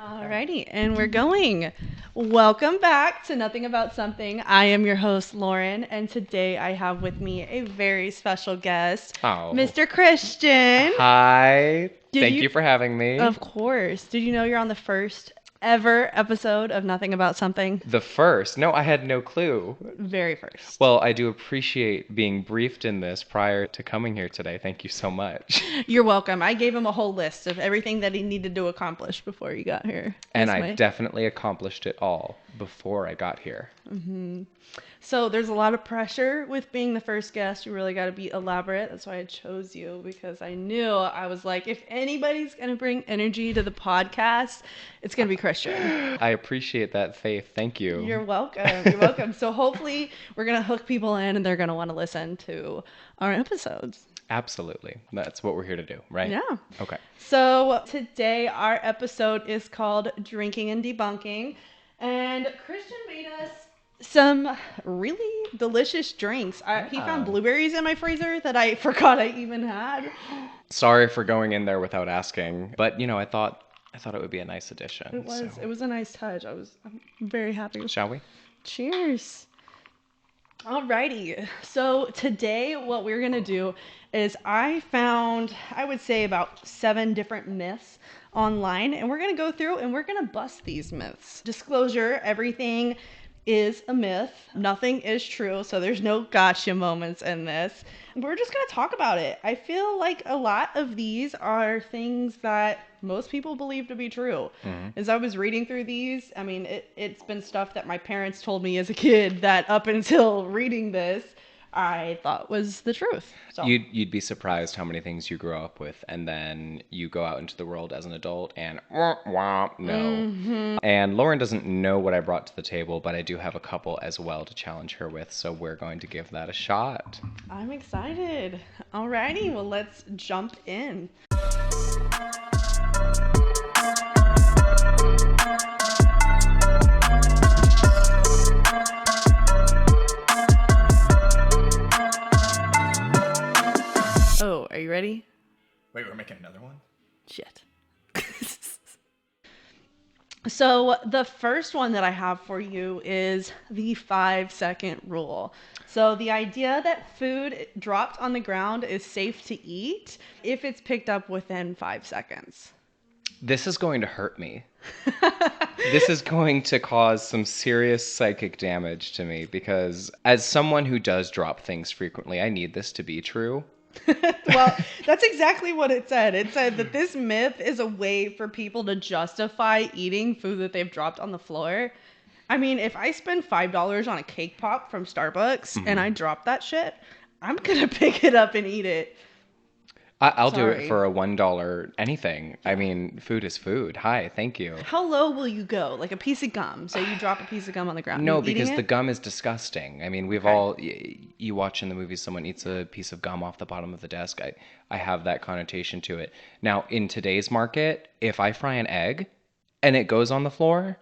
Alrighty, and we're going. Welcome back to Nothing About Something. I am your host, Lauren, and today I have with me a very special guest, Oh. Mr. Christian. Hi. Thank you- you for having me. Of course. Did you know you're on the first ever episode of Nothing About Something? The first. No, I had no clue. Very first. Well, I do appreciate being briefed in this prior to coming here today. Thank you so much. You're welcome. I gave him a whole list of everything that he needed to accomplish before he got here. And I definitely accomplished it all before I got here. So there's a lot of pressure with being the first guest. You really got to be elaborate. That's why I chose you, because I knew, I was like, if anybody's going to bring energy to the podcast, it's going to be Christian. I appreciate that faith. Thank you. You're welcome. You're welcome. So hopefully we're going to hook people in and they're going to want to listen to our episodes. Absolutely. That's what we're here to do, right? Yeah. Okay. So today our episode is called Drinking and Debunking. And Christian made us some really delicious drinks. He found blueberries in my freezer that I forgot I even had. Sorry for going in there without asking, but I thought it would be a nice addition. It was. It was a nice touch. I'm very happy. Shall we? Cheers. Alrighty. So today what we're gonna do is I found, I would say, about 7 different myths online, and we're gonna go through and we're gonna bust these myths. Disclosure: everything is a myth. Nothing is true. So there's no gotcha moments in this. We're just going to talk about it. I feel like a lot of these are things that most people believe to be true. As I was reading through these, I mean, it's been stuff that my parents told me as a kid that up until reading this, I thought was the truth. So. You'd be surprised how many things you grow up with, and then you go out into the world as an adult and no. And Lauren doesn't know what I brought to the table, but I do have a couple as well to challenge her with, so we're going to give that a shot. I'm excited. Alrighty, well, let's jump in. Oh, are you ready? Wait, we're making another one? Shit. So the first one that I have for you is the 5-second rule. So the idea that food dropped on the ground is safe to eat if it's picked up within 5 seconds. This is going to hurt me. This is going to cause some serious psychic damage to me, because as someone who does drop things frequently, I need this to be true. Well, that's exactly what it said. It said that this myth is a way for people to justify eating food that they've dropped on the floor. I mean, if I spend $5 on a cake pop from Starbucks and I drop that shit, I'm going to pick it up and eat it. I'll do it for a $1 anything. I mean, food is food. Hi, thank you. How low will you go? Like a piece of gum. So you drop a piece of gum on the ground. No, because the gum is disgusting. I mean, we've all, you watch in the movies, someone eats a piece of gum off the bottom of the desk. I have that connotation to it. Now, in today's market, if I fry an egg and it goes on the floor,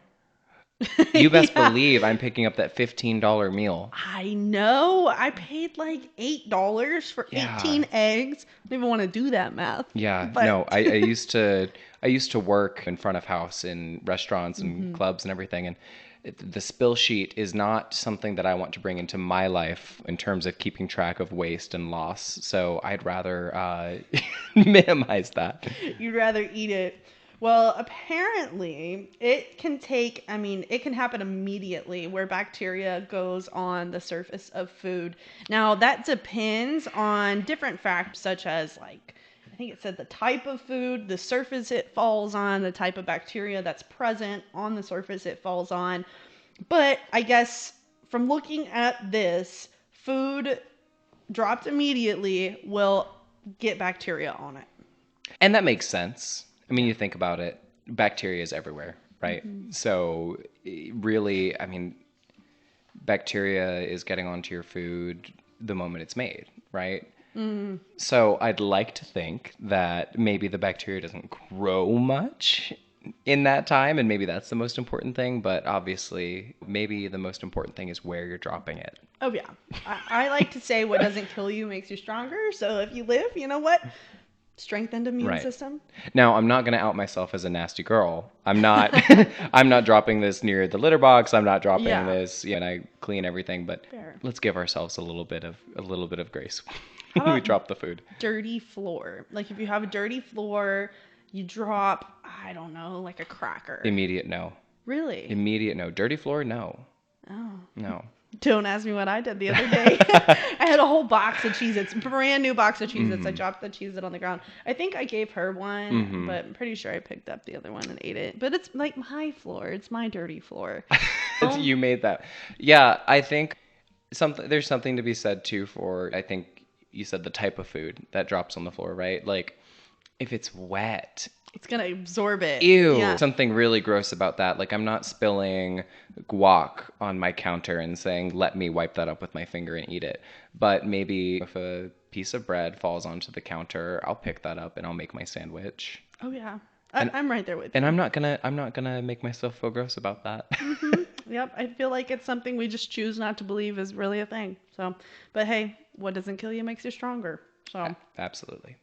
you best believe I'm picking up that $15 meal. I know. I paid like $8 for 18 eggs. I don't even want to do that math. Yeah, no, I used to work in front of house in restaurants and clubs and everything, and the spill sheet is not something that I want to bring into my life in terms of keeping track of waste and loss. So I'd rather minimize that. You'd rather eat it. Well, apparently it can happen immediately where bacteria goes on the surface of food. Now, that depends on different factors, such as, like, I think it said the type of food, the surface it falls on, the type of bacteria that's present on the surface it falls on. But I guess from looking at this, food dropped immediately will get bacteria on it. And that makes sense. I mean, you think about it, bacteria is everywhere, right? So really, I mean, bacteria is getting onto your food the moment it's made, right? So I'd like to think that maybe the bacteria doesn't grow much in that time, and maybe that's the most important thing, but obviously maybe the most important thing is where you're dropping it. Oh, yeah. I like to say what doesn't kill you makes you stronger. So if you live, you know what? strengthened immune Right. system. Now, I'm not going to out myself as a nasty girl. I'm not I'm not dropping this near the litter box. I'm not dropping Yeah. this, and I clean everything, but Fair. let's give ourselves a little bit of grace How when we about drop the food. dirty floor? Like if you have a dirty floor, you drop, I don't know, like a cracker. Immediate no. Really? Immediate no. Dirty floor, no. Oh. No. Don't ask me what I did the other day. I had a whole box of Cheez-Its, brand new box of Cheez-Its. I dropped the Cheez-It on the ground. I think I gave her one, but I'm pretty sure I picked up the other one and ate it. But it's like my floor. It's my dirty floor. You made that. Yeah, I think there's something to be said too for, I think you said the type of food that drops on the floor, right? Like if it's wet, It's going to absorb it. ew. Yeah. Something really gross about that. Like I'm not spilling guac on my counter and saying, let me wipe that up with my finger and eat it. But maybe if a piece of bread falls onto the counter, I'll pick that up and I'll make my sandwich. Oh, yeah. I'm right there with you. And I'm not gonna make myself feel gross about that. Yep. I feel like it's something we just choose not to believe is really a thing. So, but hey, what doesn't kill you makes you stronger. So, Absolutely.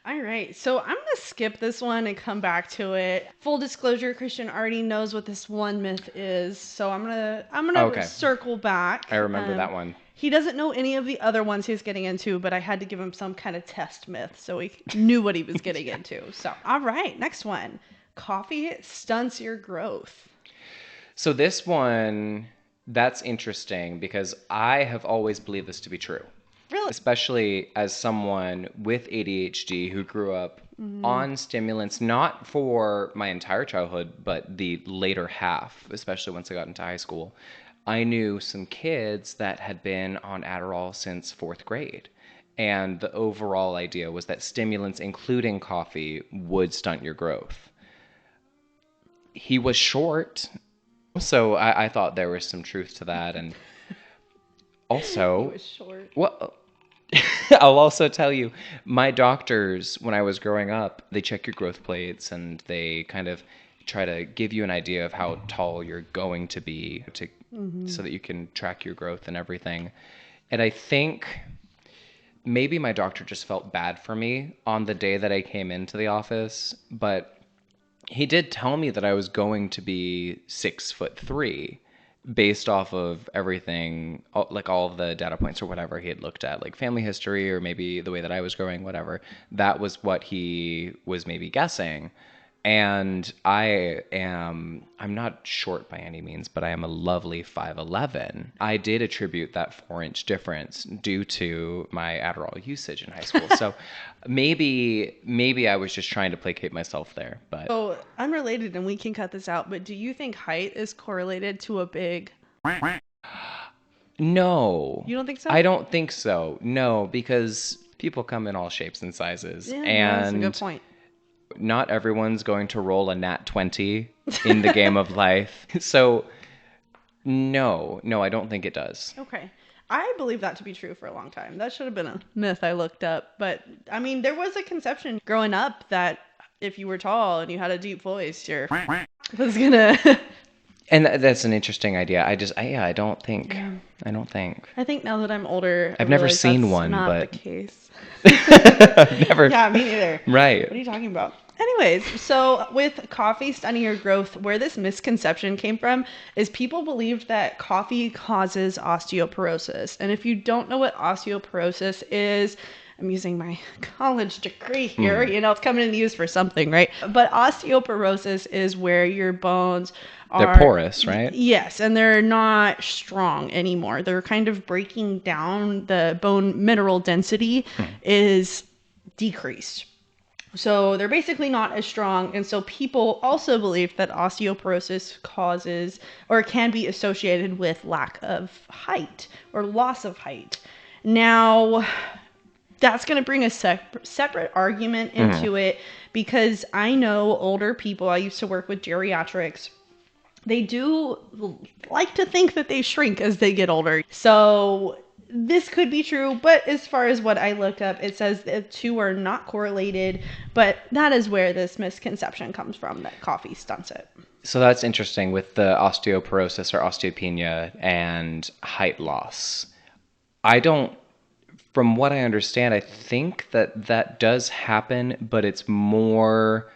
all right. So I'm going to skip this one and come back to it. Full disclosure, Christian already knows what this one myth is. So I'm going to Okay. circle back. I remember that one. He doesn't know any of the other ones he's getting into, but I had to give him some kind of test myth so he knew what he was getting into. So, all right, next one. Coffee stunts your growth. So this one, that's interesting because I have always believed this to be true. Really? Especially as someone with ADHD who grew up on stimulants, not for my entire childhood, but the later half, especially once I got into high school. I knew some kids that had been on Adderall since 4th grade. And the overall idea was that stimulants, including coffee, would stunt your growth. He was short, so I thought there was some truth to that. And also, He was short. well, I'll also tell you, my doctors, when I was growing up, they check your growth plates and they kind of try to give you an idea of how tall you're going to be so that you can track your growth and everything. And I think maybe my doctor just felt bad for me on the day that I came into the office, but he did tell me that I was going to be 6'3" based off of everything, like all of the data points or whatever he had looked at, like family history or maybe the way that I was growing, whatever. That was what he was maybe guessing. And I'm not short by any means, but I am a lovely 5'11". I did attribute that 4-inch difference due to my Adderall usage in high school. So maybe I was just trying to placate myself there, but So, unrelated, and we can cut this out, but do you think height is correlated to a big... no. You don't think so? I don't think so. No, because people come in all shapes and sizes. Yeah, and that's a good point. not everyone's going to roll a nat 20 in the game of life. So no, I don't think it does. Okay. I believe that to be true for a long time. That should have been a myth I looked up. But, I mean, there was a conception growing up that if you were tall and you had a deep voice, your was going to... And that's an interesting idea. I don't think. Yeah. I don't think. I think now that I'm older, I've never realize seen that's one, not but the case. Never. Yeah, me neither. Right. What are you talking about? Anyways, so with coffee stunning your growth, where this misconception came from is people believed that coffee causes osteoporosis. And if you don't know what osteoporosis is, I'm using my college degree here. You know, it's coming in use for something, right? But osteoporosis is where your bones are... They're porous, right? Yes, and they're not strong anymore. They're kind of breaking down. The bone mineral density is decreased. So they're basically not as strong. And so people also believe that osteoporosis causes or can be associated with lack of height or loss of height. Now, that's going to bring a separate argument into it because I know older people, I used to work with geriatrics, they do like to think that they shrink as they get older. So this could be true, but as far as what I looked up, it says the two are not correlated, but that is where this misconception comes from, that coffee stunts it. So that's interesting with the osteoporosis or osteopenia and height loss. I don't from what I understand, I think that does happen, but it's more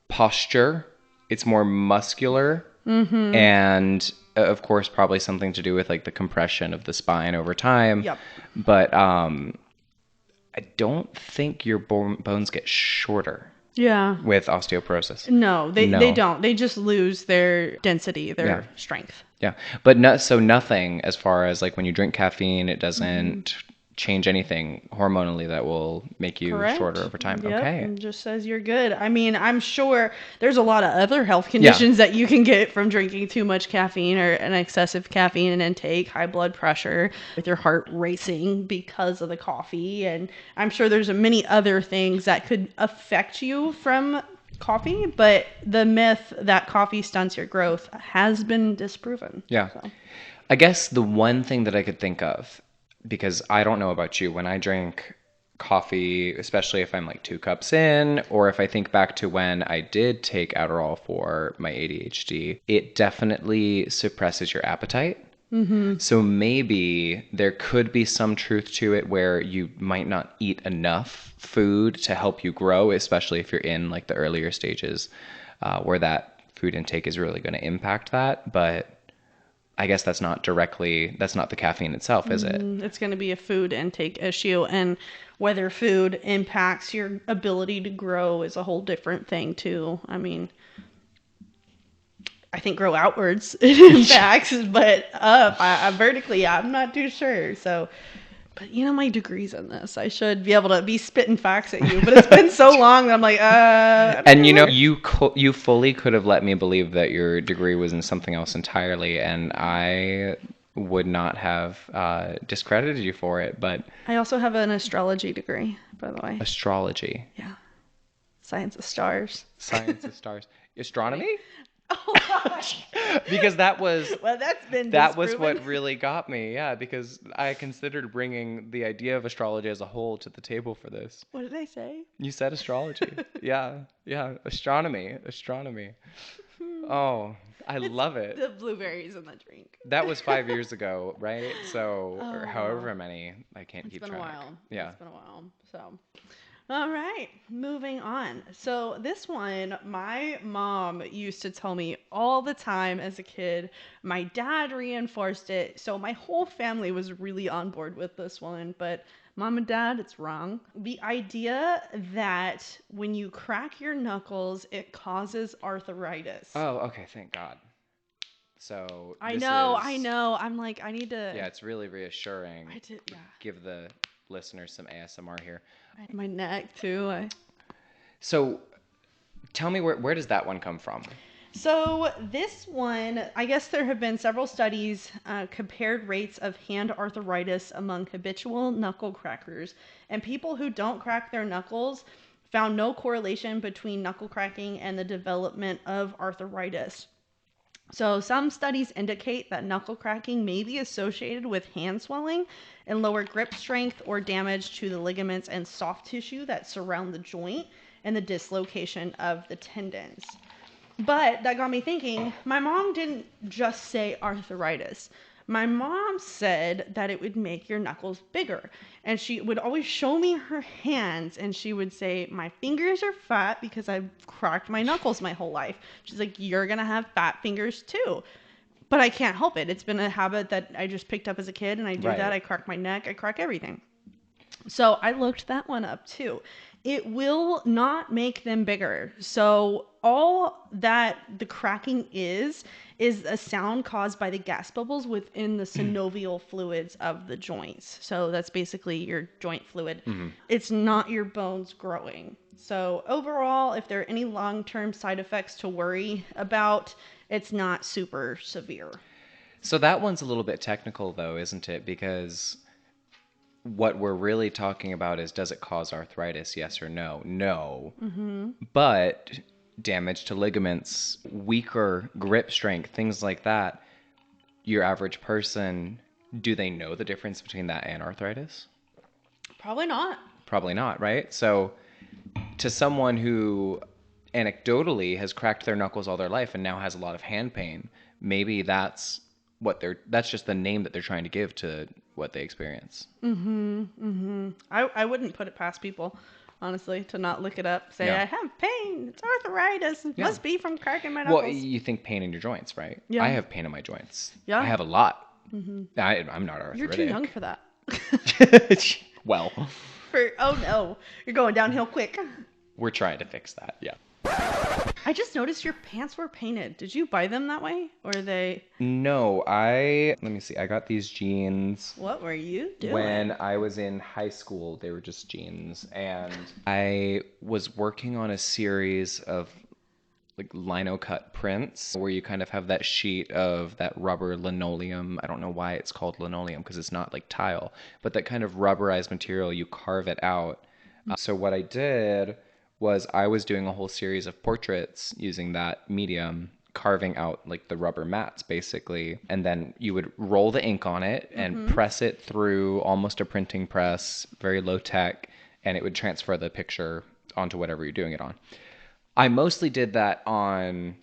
posture, it's more muscular, and of course, probably something to do with like the compression of the spine over time. Yep. But I don't think your bones get shorter Yeah. with osteoporosis. No, they No. don't. They just lose their density, their Yeah. strength. Yeah, but so nothing as far as like when you drink caffeine, it doesn't change anything hormonally that will make you Correct. shorter over time. Yep. Okay. It just says you're good. I mean, I'm sure there's a lot of other health Yeah. conditions that you can get from drinking too much caffeine or an excessive caffeine intake, high blood pressure, with your heart racing because of the coffee. And I'm sure there's many other things that could affect you from coffee, but the myth that coffee stunts your growth has been disproven. Yeah. So. I guess the one thing that I could think of, because I don't know about you, when I drink coffee, especially if I'm like 2 cups in, or if I think back to when I did take Adderall for my ADHD, it definitely suppresses your appetite. So maybe there could be some truth to it where you might not eat enough food to help you grow, especially if you're in like the earlier stages where that food intake is really going to impact that. But I guess that's not the caffeine itself, is it? It's going to be a food intake issue, and whether food impacts your ability to grow is a whole different thing too. I mean, I think grow outwards it impacts, but up, vertically, I'm not too sure. So, but you know my degrees in this. I should be able to be spitting facts at you, but it's been so long that I'm like, And you know, you fully could have let me believe that your degree was in something else entirely, and I would not have discredited you for it. But I also have an astrology degree, by the way. astrology, Yeah, science of stars. science of stars, astronomy, Oh gosh. because that was Well, that's been that was disproven. what really got me. Yeah, because I considered bringing the idea of astrology as a whole to the table for this. What did I say? You said astrology. Yeah, astronomy. Oh, I love it. The blueberries in the drink. That was 5 years ago, right? So, or Oh, however many, I can't keep It's been a track. while. Yeah. It's been a while. So, all right, moving on. So, this one, my mom used to tell me all the time as a kid. My dad reinforced it. So, my whole family was really on board with this one. But mom and dad, it's wrong. The idea that when you crack your knuckles, it causes arthritis. Oh, okay. Thank God. So I this know. is, I'm like, I need to. yeah, it's really reassuring. I did, yeah. Give the listeners some ASMR here. My neck too. So, tell me where does that one come from? So this one, I guess there have been several studies compared rates of hand arthritis among habitual knuckle crackers, and people who don't crack their knuckles found no correlation between knuckle cracking and the development of arthritis. So some studies indicate that knuckle cracking may be associated with hand swelling and lower grip strength or damage to the ligaments and soft tissue that surround the joint and the dislocation of the tendons. But that got me thinking, my mom didn't just say arthritis. My mom said that it would make your knuckles bigger. And she would always show me her hands and she would say, my fingers are fat because I've cracked my knuckles my whole life. She's like, you're going to have fat fingers too. But I can't help it. It's been a habit that I just picked up as a kid and I do Right. that. I crack my neck, I crack everything. So I looked that one up too. It will not make them bigger. So all that the cracking is a sound caused by the gas bubbles within the synovial fluids of the joints. So that's basically your joint fluid. Mm-hmm. It's not your bones growing. So overall, if there are any long-term side effects to worry about, it's not super severe. So that one's a little bit technical though, isn't it? Because what we're really talking about is, does it cause arthritis? Yes or no? No. Mm-hmm. But damage to ligaments, weaker grip strength, things like that, your average person, do they know the difference between that and arthritis? Probably not. Probably not, right? So to someone who anecdotally has cracked their knuckles all their life and now has a lot of hand pain, maybe that's that's just the name that they're trying to give to what they experience. I wouldn't put it past people, honestly, to not look it up. Say, Yeah. I have pain. It's arthritis. It Yeah. must be from cracking my Well, knuckles. you think pain in your joints, right? Yeah. I have pain in my joints. Yeah. I have a lot. I'm not arthritic. You're too young for that. Well, Oh no, you're going downhill quick. we're trying to fix that. Yeah. I just noticed your pants were painted. Did you buy them that way? Or are they... No, let me see. I got these jeans What were you doing? when I was in high school. They were just jeans. And I was working on a series of like lino cut prints where you kind of have that sheet of that rubber linoleum. I don't know why it's called linoleum because it's not like tile, but that kind of rubberized material, you carve it out. So what I did was I was doing a whole series of portraits using that medium, carving out like the rubber mats basically. And then you would roll the ink on it and press it through almost a printing press, very low tech, and it would transfer the picture onto whatever you're doing it on. I mostly did that on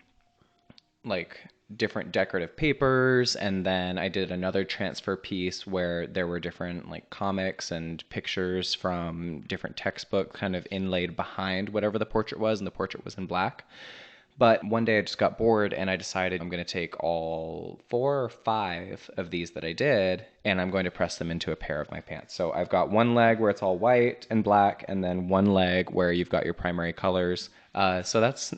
like different decorative papers, and then I did another transfer piece where there were different like comics and pictures from different textbooks kind of inlaid behind whatever the portrait was, and the portrait was in black. But one day I just got bored and I decided I'm going to take all 4 or 5 of these that I did and I'm going to press them into a pair of my pants. So I've got one leg where it's all white and black, and then one leg where you've got your primary colors. So that's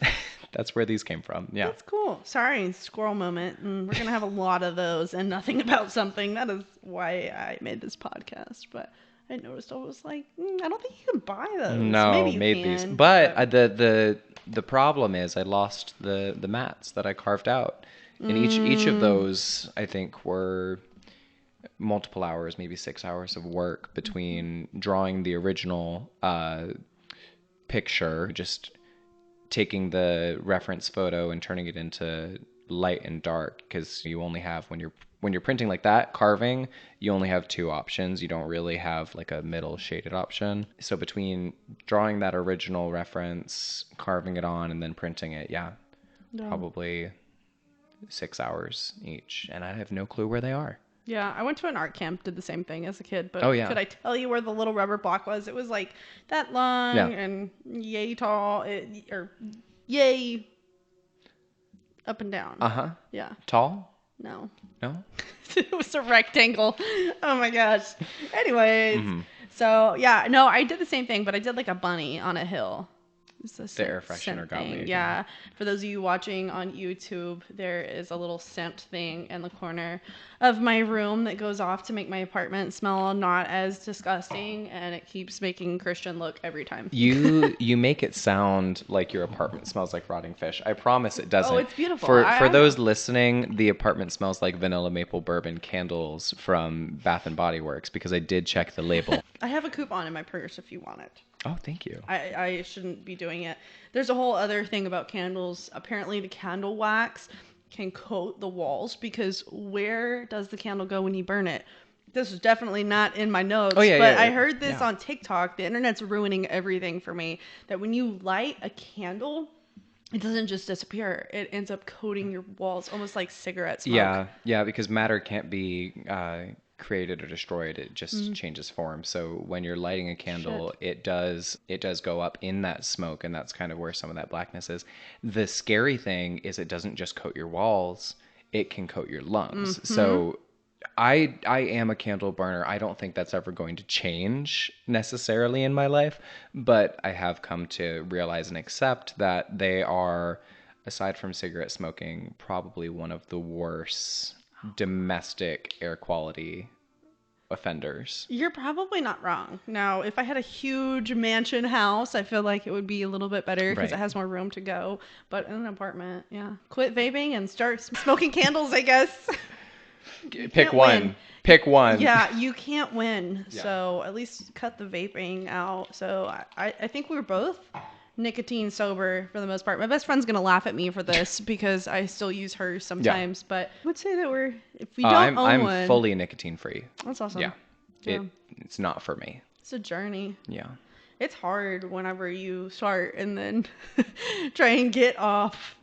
that's where these came from. Yeah. That's cool. Sorry, squirrel moment. And we're going to have a lot of those and nothing about something. That is why I made this podcast. But I noticed I was like, I don't think you can buy those. No, Maybe you made can, these. But the problem is I lost the mats that I carved out. And each of those I think were multiple hours, maybe 6 hours of work between drawing the original picture, just taking the reference photo and turning it into light and dark, because you only have when you're printing like that, carving, you only have 2 options. You don't really have like a middle shaded option. So between drawing that original reference, carving it on, and then printing it, probably 6 hours each. And I have no clue where they are. Yeah, I went to an art camp, did the same thing as a kid, but Oh, yeah. could I tell you where the little rubber block was? It was like that long and yay tall, or yay up and down. Uh-huh. Yeah. Tall? No. No? It was a rectangle. Oh my gosh. Anyways, so yeah, no, I did the same thing, but I did like a bunny on a hill. The air freshener got me again. Yeah. For those of you watching on YouTube, there is a little scent thing in the corner of my room that goes off to make my apartment smell not as disgusting, and it keeps making Christian look every time. You make it sound like your apartment smells like rotting fish. I promise it doesn't. Oh, it's beautiful. For those listening, the apartment smells like vanilla maple bourbon candles from Bath and Body Works, because I did check the label. I have a coupon in my purse if you want it. Oh, thank you. I shouldn't be doing it. There's a whole other thing about candles. Apparently the candle wax can coat the walls, because where does the candle go when you burn it? This is definitely not in my notes, but I heard this on TikTok. The internet's ruining everything for me. That when you light a candle, it doesn't just disappear. It ends up coating your walls, almost like cigarette smoke. Yeah, because matter can't be created or destroyed. It just changes form. So when you're lighting a candle, it does go up in that smoke, and that's kind of where some of that blackness is. The scary thing is it doesn't just coat your walls, it can coat your lungs. So I am a candle burner. I don't think that's ever going to change necessarily in my life, but I have come to realize and accept that they are, aside from cigarette smoking, probably one of the worst domestic air quality offenders. You're probably not wrong. Now, if I had a huge mansion house, I feel like it would be a little bit better because it has more room to go. But in an apartment, quit vaping and start smoking candles, I guess. Pick one. Pick one. Yeah, you can't win. Yeah. So at least cut the vaping out. So I think we were both nicotine sober for the most part. My best friend's gonna laugh at me for this because I still use hers sometimes, but I would say that if we don't own one, I'm fully nicotine free. That's awesome. Yeah. It's not for me. It's a journey. Yeah. It's hard whenever you start and then try and get off.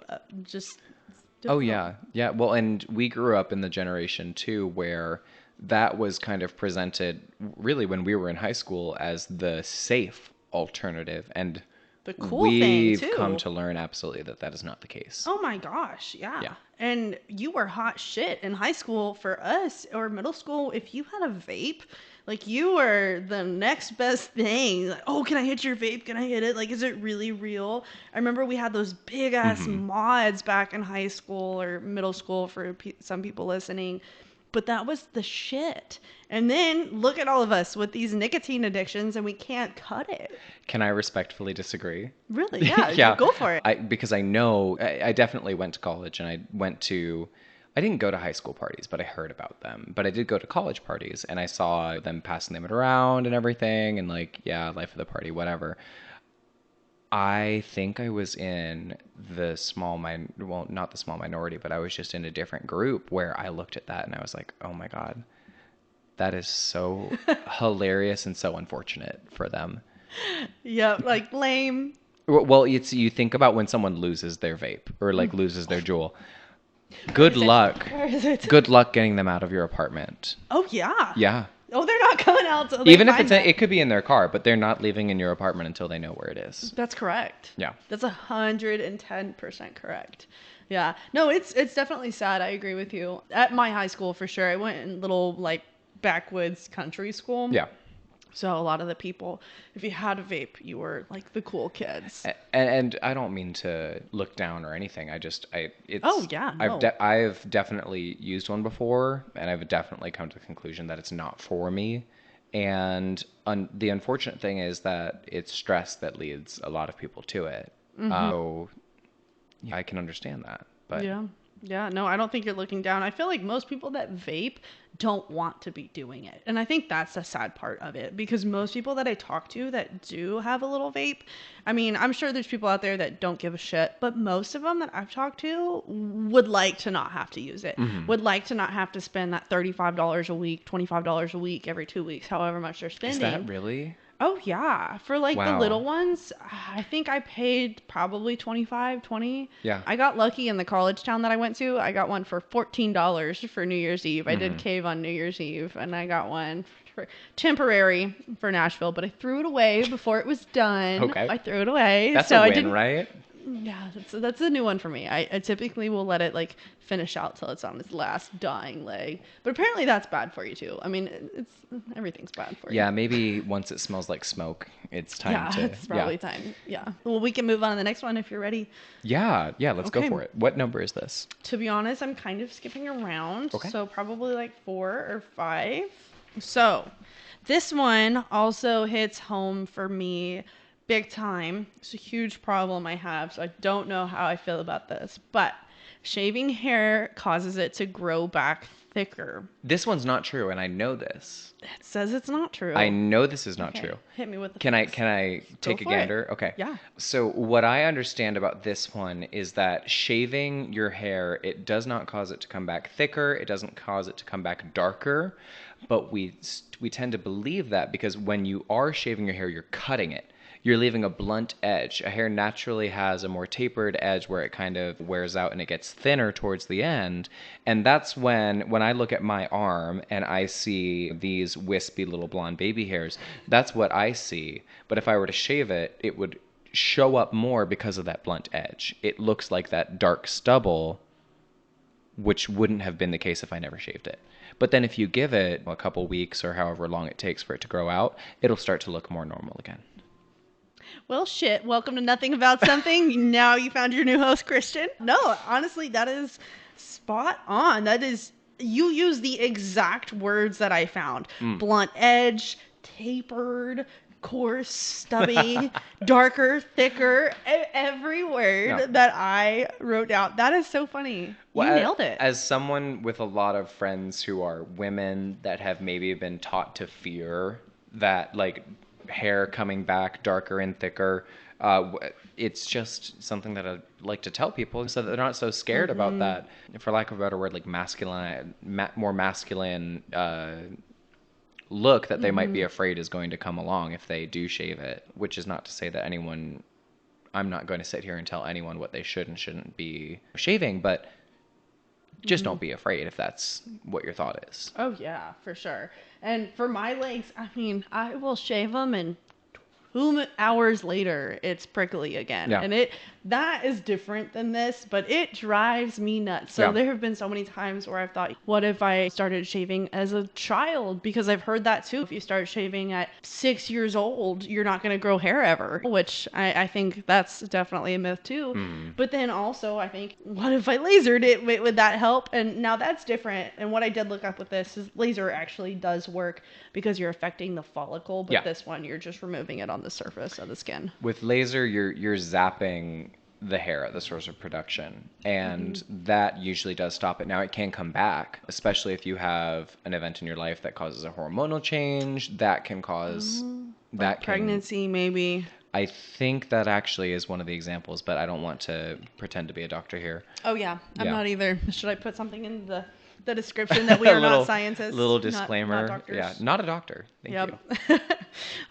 to Oh, boom. yeah. Yeah. Well, and we grew up in the generation too where that was kind of presented really when we were in high school as the safe alternative. And The cool thing we've come too. to learn absolutely that that is not the case. Oh my gosh, Yeah. yeah. And you were hot shit in high school for us or middle school. If you had a vape, like you were the next best thing. Like, oh, can I hit your vape? Can I hit it? Like, is it really real? I remember we had those big ass Hmm. mods back in high school or middle school for some people listening. But that was the shit. And then look at all of us with these nicotine addictions and we can't cut it. Can I respectfully disagree? Really? Yeah, Yeah. go for it. Because I know I definitely went to college and I didn't go to high school parties, but I heard about them. But I did go to college parties and I saw them passing them around and everything and like, yeah, life of the party, whatever. I think I was in well, not the small minority, but I was just in a different group where I looked at that and I was like, oh my God, that is so hilarious and so unfortunate for them. Yeah, like lame. Well, it's you think about when someone loses their vape or like loses their jewel. Where Good is it? luck. Where is it? Good luck getting them out of your apartment. Oh yeah. Yeah. Oh, they're not coming out till they Even if find that. it could be in their car, but they're not leaving in your apartment until they know where it is. That's correct. Yeah. That's 110% correct. Yeah. No, it's definitely sad. I agree with you. At my high school, for sure, I went in little like backwoods country school. Yeah. So a lot of the people, if you had a vape, you were like the cool kids. And I don't mean to look down or anything. It's. Oh, yeah, no. I've definitely used one before, and I've definitely come to the conclusion that it's not for me. And the unfortunate thing is that it's stress that leads a lot of people to it. So yeah, I can understand that, but Yeah. Yeah. No, I don't think you're looking down. I feel like most people that vape don't want to be doing it. And I think that's the sad part of it because most people that I talk to that do have a little vape, I mean, I'm sure there's people out there that don't give a shit, but most of them that I've talked to would like to not have to use it, would like to not have to spend that $35 a week, $25 a week every 2 weeks, however much they're is spending. that really? Oh yeah, for like the Wow. little ones, I think I paid probably 25, 20. Yeah. I got lucky in the college town that I went to. I got one for $14 for New Year's Eve. I did cave on New Year's Eve and I got one for temporary for Nashville, but I threw it away before it was done. Okay. I threw it away. That's so a I win, didn't right? Yeah, that's a new one for me. I typically will let it like finish out till it's on its last dying leg. But apparently that's bad for you too. I mean, it's everything's bad for you. Yeah, maybe once it smells like smoke, it's time Yeah, to. it's probably time. Yeah. Well, we can move on to the next one if you're ready. Yeah, let's go Okay. for it. What number is this? To be honest, I'm kind of skipping around. Okay. So probably like 4 or 5. So this one also hits home for me big time. It's a huge problem I have. So I don't know how I feel about this. But shaving hair causes it to grow back thicker. This one's not true, and I know this. It says it's not true. I know this is not Okay, true. hit me with the Can I facts. take a for it. gander? Okay. Yeah. So what I understand about this one is that shaving your hair, it does not cause it to come back thicker. It doesn't cause it to come back darker. But we tend to believe that because when you are shaving your hair, you're cutting it. You're leaving a blunt edge. A hair naturally has a more tapered edge where it kind of wears out and it gets thinner towards the end. And that's when I look at my arm and I see these wispy little blonde baby hairs, that's what I see. But if I were to shave it, it would show up more because of that blunt edge. It looks like that dark stubble, which wouldn't have been the case if I never shaved it. But then if you give it a couple weeks or however long it takes for it to grow out, it'll start to look more normal again. Well, shit. Welcome to Nothing About Something. Now you found your new host, Christian. No, honestly, that is spot on. That is, you use the exact words that I found. Blunt edge, tapered, coarse, stubby, darker, thicker. Every word that I wrote down. That is so funny. Well, you nailed it. As someone with a lot of friends who are women that have maybe been taught to fear that, like, hair coming back darker and thicker, it's just something that I like to tell people so that they're not so scared about that, for lack of a better word, like more masculine look that they might be afraid is going to come along if they do shave it, which is not to say that I'm not going to sit here and tell anyone what they should and shouldn't be shaving, but Just don't be afraid if that's what your thought is. Oh yeah, for sure. And for my legs, I mean, I will shave them and 2 hours later it's prickly again. Yeah. And that is different than this, but it drives me nuts. So Yeah. there have been so many times where I've thought, what if I started shaving as a child? Because I've heard that too. If you start shaving at 6 years old, you're not going to grow hair ever, which I think that's definitely a myth too. But then also I think, what if I lasered it? Would that help? And now that's different. And what I did look up with this is laser actually does work because you're affecting the follicle, but Yeah. this one you're just removing it on the surface of the skin. With laser, you're zapping the hair at the source of production, and that usually does stop it. Now it can come back, especially if you have an event in your life that causes a hormonal change. That can cause Like pregnancy, maybe. I think that actually is one of the examples, but I don't want to pretend to be a doctor here. Oh yeah, I'm Yeah. not either. Should I put something in the description that we are not scientists? Little not disclaimer. doctors? Yeah, not a doctor. Thank you. Yep.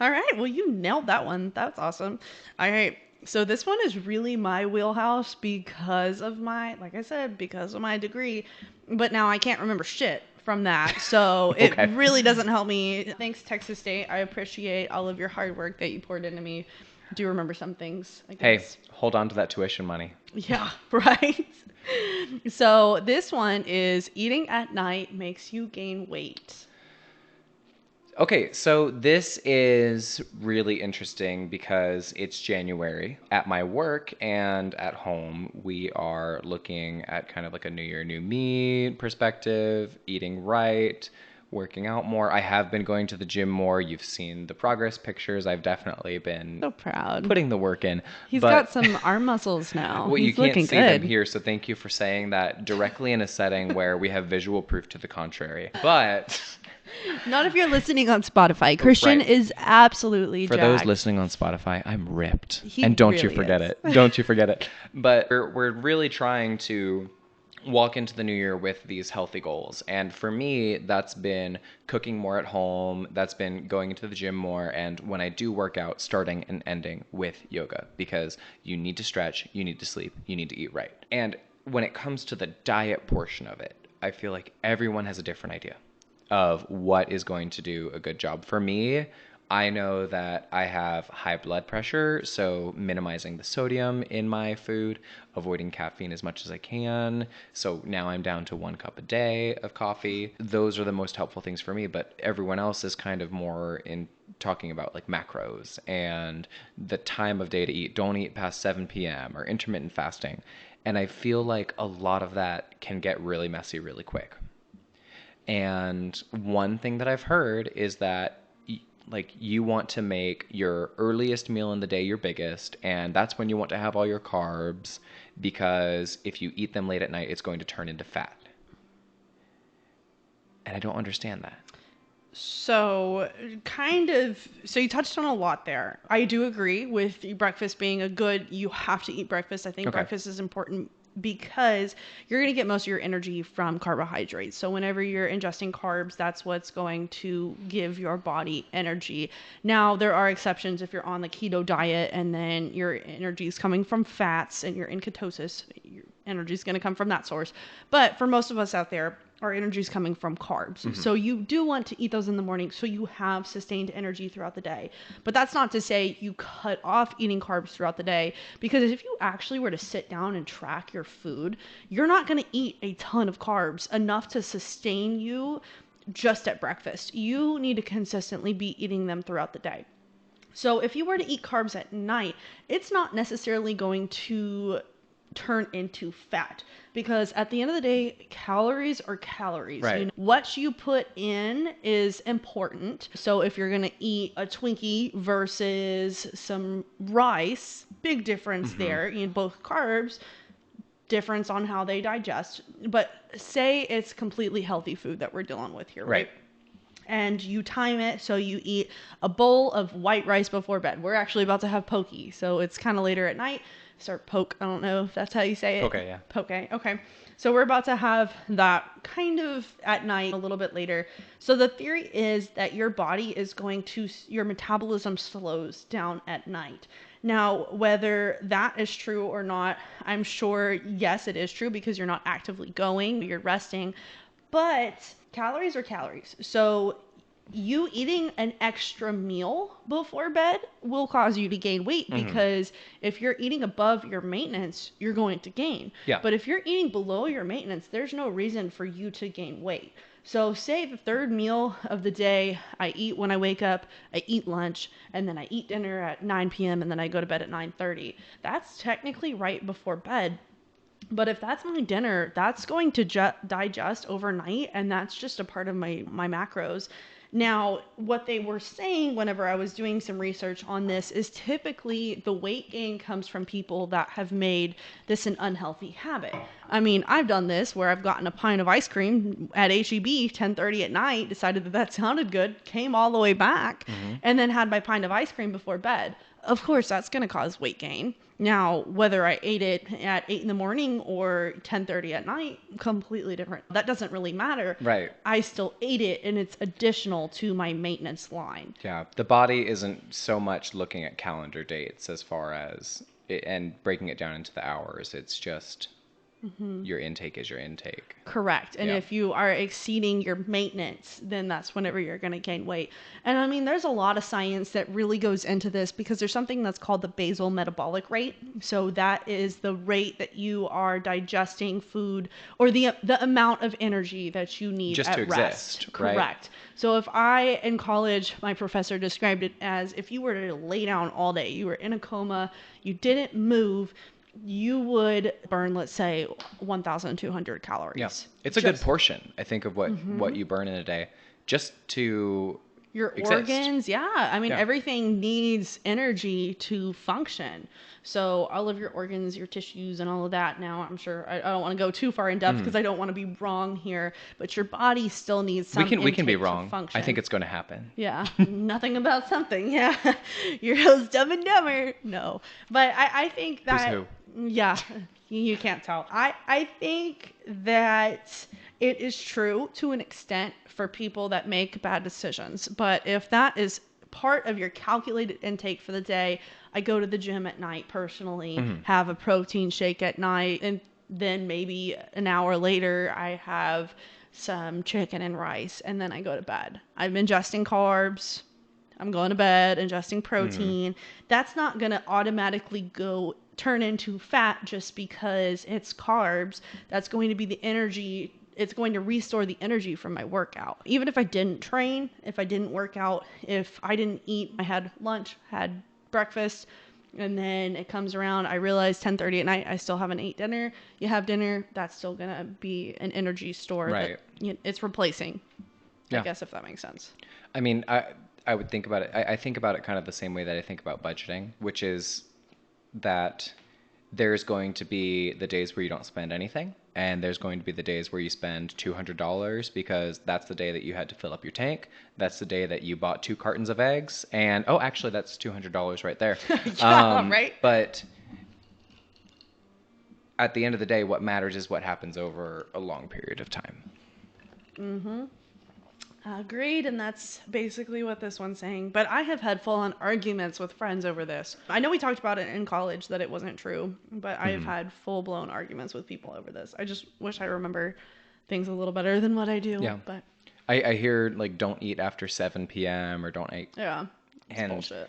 All right. Well, you nailed that one. That's awesome. All right. So this one is really my wheelhouse because of like I said, because of my degree. But now I can't remember shit from that. So Okay. it really doesn't help me. Thanks, Texas State. I appreciate all of your hard work that you poured into me. Do remember some things, I Hey, guess. hold on to that tuition money. Yeah, right. So this one is eating at night makes you gain weight. Okay, so this is really interesting because it's January. At my work and at home, we are looking at kind of like a new year, new me perspective, eating right, working out more. I have been going to the gym more. You've seen the progress pictures. I've definitely been So proud. putting the work in. He's but got some arm muscles now. well, you He's can't looking see good. them here, so thank you for saying that directly in a setting where we have visual proof to the contrary. But Not if you're listening on Spotify. Christian Right. is absolutely for jacked. those listening on Spotify, I'm ripped. He And don't you really forget is. it. Don't you forget it. But we're really trying to walk into the new year with these healthy goals. And for me, that's been cooking more at home. That's been going into the gym more. And when I do work out, starting and ending with yoga, because you need to stretch, you need to sleep, you need to eat right. And when it comes to the diet portion of it, I feel like everyone has a different idea of what is going to do a good job. For me, I know that I have high blood pressure, so minimizing the sodium in my food, avoiding caffeine as much as I can. So now I'm down to 1 cup a day of coffee. Those are the most helpful things for me, but everyone else is kind of more in talking about like macros and the time of day to eat. Don't eat past 7 p.m. or intermittent fasting. And I feel like a lot of that can get really messy really quick. And one thing that I've heard is that like you want to make your earliest meal in the day your biggest, and that's when you want to have all your carbs, because if you eat them late at night, it's going to turn into fat. And I don't understand that. So you touched on a lot there. I do agree with breakfast being you have to eat breakfast. I think Okay. breakfast is important because you're going to get most of your energy from carbohydrates. So whenever you're ingesting carbs, that's what's going to give your body energy. Now, there are exceptions if you're on the keto diet and then your energy is coming from fats and you're in ketosis, your energy is going to come from that source. But for most of us out there, our energy is coming from carbs. Mm-hmm. So you do want to eat those in the morning so you have sustained energy throughout the day. But that's not to say you cut off eating carbs throughout the day, because if you actually were to sit down and track your food, you're not going to eat a ton of carbs, enough to sustain you just at breakfast. You need to consistently be eating them throughout the day. So if you were to eat carbs at night, it's not necessarily going to turn into fat, because at the end of the day, calories are calories. Right. You know, what you put in is important. So if you're going to eat a Twinkie versus some rice, big difference there. You know, both carbs, difference on how they digest. But say it's completely healthy food that we're dealing with here, right? And you time it so you eat a bowl of white rice before bed. We're actually about to have poke, so it's kind of later at night. Start poke. I don't know if that's how you say it. Poke, yeah. Poke. Okay. So we're about to have that kind of at night, a little bit later. So the theory is that your body is your metabolism slows down at night. Now, whether that is true or not, I'm sure, yes, it is true because you're not actively going, you're resting. But calories are calories. So you eating an extra meal before bed will cause you to gain weight because if you're eating above your maintenance, you're going to gain. Yeah. But if you're eating below your maintenance, there's no reason for you to gain weight. So say the third meal of the day, I eat when I wake up, I eat lunch, and then I eat dinner at 9 p.m. and then I go to bed at 9:30. That's technically right before bed. But if that's my dinner, that's going to digest overnight, and that's just a part of my macros. Now, what they were saying whenever I was doing some research on this is typically the weight gain comes from people that have made this an unhealthy habit. I mean, I've done this where I've gotten a pint of ice cream at HEB 10:30 at night, decided that that sounded good, came all the way back, and then had my pint of ice cream before bed. Of course, that's going to cause weight gain. Now, whether I ate it at 8 in the morning or 10:30 at night, completely different. That doesn't really matter. Right. I still ate it, and it's additional to my maintenance line. Yeah. The body isn't so much looking at calendar dates as far as and breaking it down into the hours. It's just your intake is your intake. Correct. And Yeah. if you are exceeding your maintenance, then that's whenever you're going to gain weight. And I mean, there's a lot of science that really goes into this because there's something that's called the basal metabolic rate. So that is the rate that you are digesting food or the amount of energy that you need Just at to rest. exist, right? Correct. So if I, in college, my professor described it as if you were to lay down all day, you were in a coma, you didn't move, you would burn, let's say, 1,200 calories. Yeah. It's a good portion, I think, of what you burn in a day just to Your exist. organs, yeah. I mean, Yeah. everything needs energy to function. So all of your organs, your tissues, and all of that. Now, I'm sure I don't want to go too far in depth because I don't want to be wrong here. But your body still needs some We can be intake to wrong. function. I think it's going to happen. Yeah, nothing about something. Yeah, you're real Dumb and Dumber. No, but I think that Who's yeah, you can't tell. I think that it is true to an extent for people that make bad decisions. But if that is part of your calculated intake for the day, I go to the gym at night personally, have a protein shake at night, and then maybe an hour later I have some chicken and rice, and then I go to bed. I'm ingesting carbs. I'm going to bed, ingesting protein. That's not going to automatically turn into fat just because it's carbs. That's going to be the energy. It's going to restore the energy from my workout. Even if I didn't train, if I didn't work out, if I didn't eat, I had lunch, had breakfast, and then it comes around, I realize 10:30 at night, I still haven't ate dinner. You have dinner, that's still going to be an energy store Right. that it's replacing. Yeah. I guess if that makes sense. I mean, I would think about it. I think about it kind of the same way that I think about budgeting, which is that there's going to be the days where you don't spend anything, and there's going to be the days where you spend $200 because that's the day that you had to fill up your tank. That's the day that you bought 2 cartons of eggs, and oh, actually, that's $200 right there. Yeah, right? But at the end of the day, what matters is what happens over a long period of time. Agreed, and that's basically what this one's saying. But I have had full-on arguments with friends over this. I know we talked about it in college that it wasn't true, but I have had full-blown arguments with people over this. I just wish I remember things a little better than what I do. Yeah. But I hear, like, don't eat after 7 p.m. or don't eat. yeah, it's And bullshit.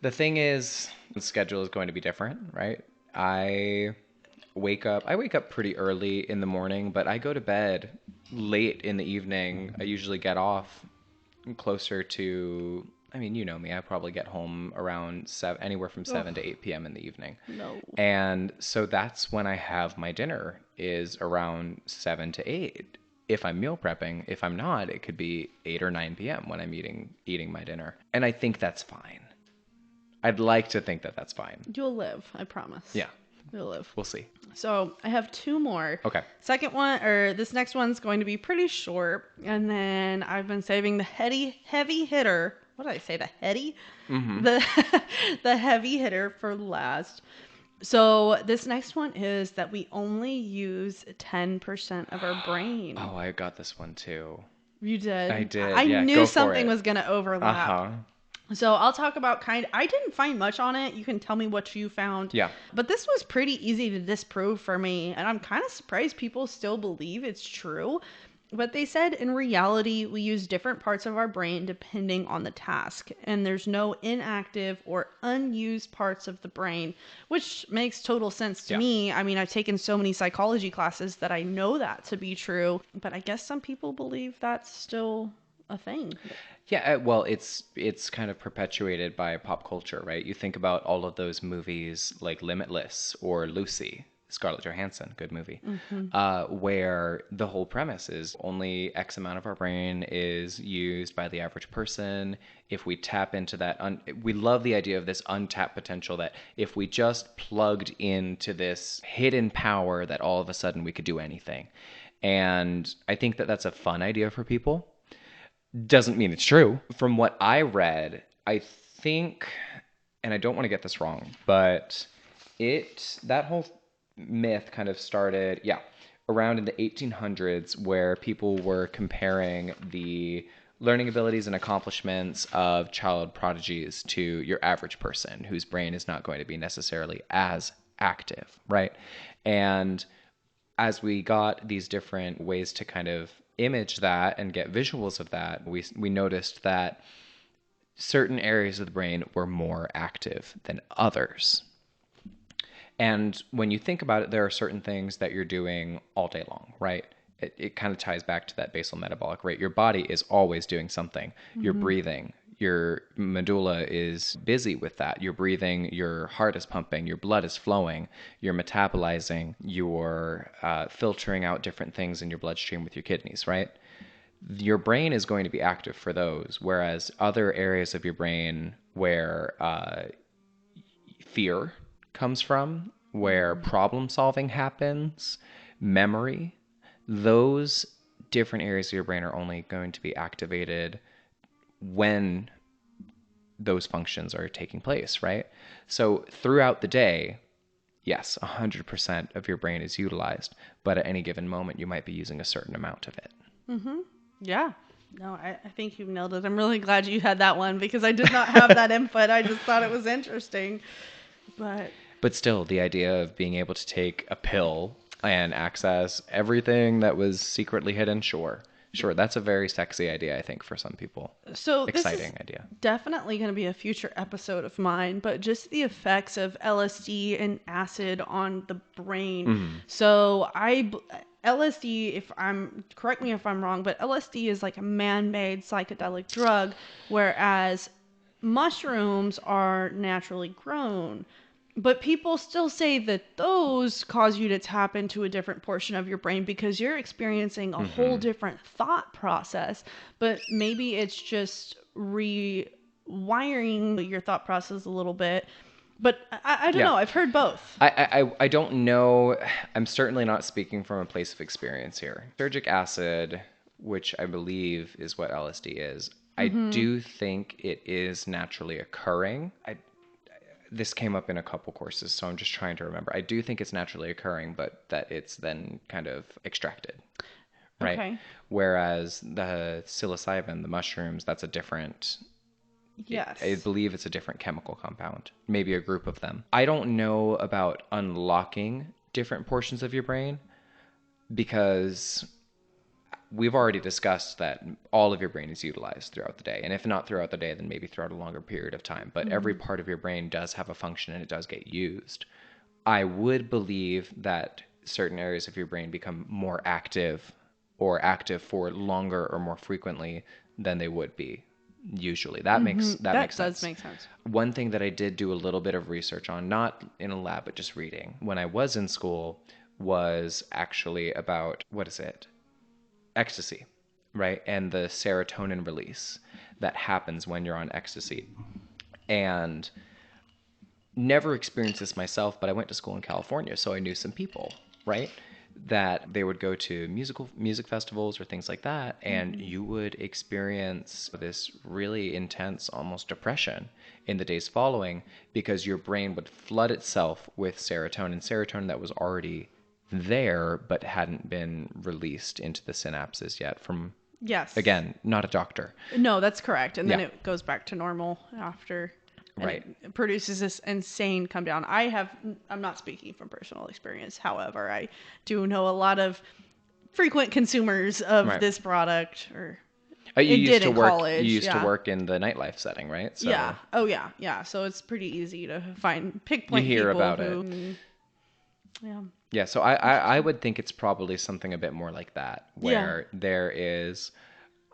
the thing is, the schedule is going to be different, right? I wake up pretty early in the morning, but I go to bed late in the evening. I usually get off closer to, I mean, you know me, I probably get home around anywhere from 7 to 8 p.m. in the evening. No. And so that's when I have my dinner, is around 7 to 8. If I'm meal prepping. If I'm not, it could be 8 or 9 p.m. when I'm eating my dinner. And I think that's fine. I'd like to think that that's fine. You'll live, I promise. Yeah. You'll live. We'll see. So I have 2 more. Okay. This next one's going to be pretty short. And then I've been saving the heavy hitter. What did I say? The heady? The heavy hitter for last. So this next one is that we only use 10% of our brain. Oh, I got this one too. You did? I did. I Yeah, knew go for something it. was going to overlap. Uh-huh. So I'll talk about I didn't find much on it. You can tell me what you found. Yeah. But this was pretty easy to disprove for me. And I'm kind of surprised people still believe it's true. But they said in reality, we use different parts of our brain depending on the task. And there's no inactive or unused parts of the brain, which makes total sense to Yeah. me. I mean, I've taken so many psychology classes that I know that to be true. But I guess some people believe that's still a thing. Yeah, well, it's kind of perpetuated by pop culture, right? You think about all of those movies like Limitless or Lucy, Scarlett Johansson, good movie, where the whole premise is only X amount of our brain is used by the average person. If we tap into that, we love the idea of this untapped potential that if we just plugged into this hidden power, that all of a sudden we could do anything. And I think that that's a fun idea for people. Doesn't mean it's true. From what I read, I think, and I don't want to get this wrong, but that whole myth kind of started, around in the 1800s, where people were comparing the learning abilities and accomplishments of child prodigies to your average person whose brain is not going to be necessarily as active, right? And as we got these different ways to kind of image that and get visuals of that, we noticed that certain areas of the brain were more active than others. And when you think about it, there are certain things that you're doing all day long, right? It kind of ties back to that basal metabolic rate. Your body is always doing something. You're breathing. Your medulla is busy with that. You're breathing, your heart is pumping, your blood is flowing, you're metabolizing, you're filtering out different things in your bloodstream with your kidneys, right? Your brain is going to be active for those, whereas other areas of your brain where fear comes from, where problem solving happens, memory, those different areas of your brain are only going to be activated when those functions are taking place, right? So throughout the day, yes, 100% of your brain is utilized, but at any given moment, you might be using a certain amount of it. Yeah. No, I think you've nailed it. I'm really glad you had that one because I did not have that input. I just thought it was interesting. But still, the idea of being able to take a pill and access everything that was secretly hidden, sure, that's a very sexy idea, I think, for some people. So Exciting this is idea. definitely going to be a future episode of mine, but just the effects of LSD and acid on the brain. So LSD, correct me if I'm wrong, but LSD is like a man-made psychedelic drug, whereas mushrooms are naturally grown. But people still say that those cause you to tap into a different portion of your brain because you're experiencing a whole different thought process. But maybe it's just rewiring your thought process a little bit. But I don't know. I've heard both. I don't know. I'm certainly not speaking from a place of experience here. Surgic acid, which I believe is what LSD is, I do think it is naturally occurring. This came up in a couple courses, so I'm just trying to remember. I do think it's naturally occurring, but that it's then kind of extracted, right? Okay. Whereas the psilocybin, the mushrooms, that's a different... Yes. I believe it's a different chemical compound, maybe a group of them. I don't know about unlocking different portions of your brain because we've already discussed that all of your brain is utilized throughout the day. And if not throughout the day, then maybe throughout a longer period of time. But every part of your brain does have a function and it does get used. I would believe that certain areas of your brain become more active or active for longer or more frequently than they would be usually. That makes sense. That does make sense. One thing that I did do a little bit of research on, not in a lab, but just reading when I was in school, was actually about, ecstasy, right? And the serotonin release that happens when you're on ecstasy. And never experienced this myself, but I went to school in California, so I knew some people, right? That they would go to music festivals or things like that, and you would experience this really intense, almost depression in the days following because your brain would flood itself with serotonin that was already there but hadn't been released into the synapses yet from Yes. Again, not a doctor. No, that's correct. And then Yeah. it goes back to normal after. And Right. it produces this insane come down. I'm not speaking from personal experience. However, I do know a lot of frequent consumers of Right. this product, or You it did used to in work. You college. used to Yeah. work in the nightlife setting, right? Yeah. So Oh, yeah. Yeah. So it's pretty easy to you pinpoint hear people about it. who, yeah. Yeah. So I would think it's probably something a bit more like that, Yeah. where there is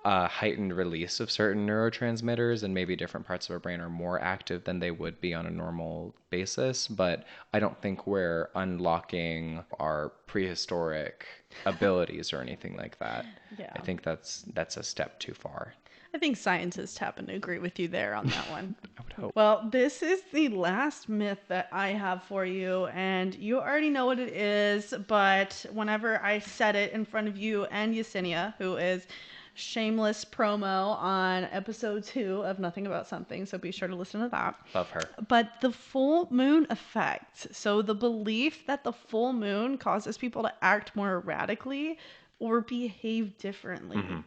a heightened release of certain neurotransmitters, and maybe different parts of our brain are more active than they would be on a normal basis. But I don't think we're unlocking our prehistoric abilities or anything like that. Yeah. I think that's a step too far. I think scientists happen to agree with you there on that one. I would hope. Well, this is the last myth that I have for you, and you already know what it is, but whenever I said it in front of you and Yesenia, who is shameless promo on episode 2 of Nothing About Something, so be sure to listen to that. Love her. But the full moon effect, so the belief that the full moon causes people to act more erratically or behave differently. Mm-hmm.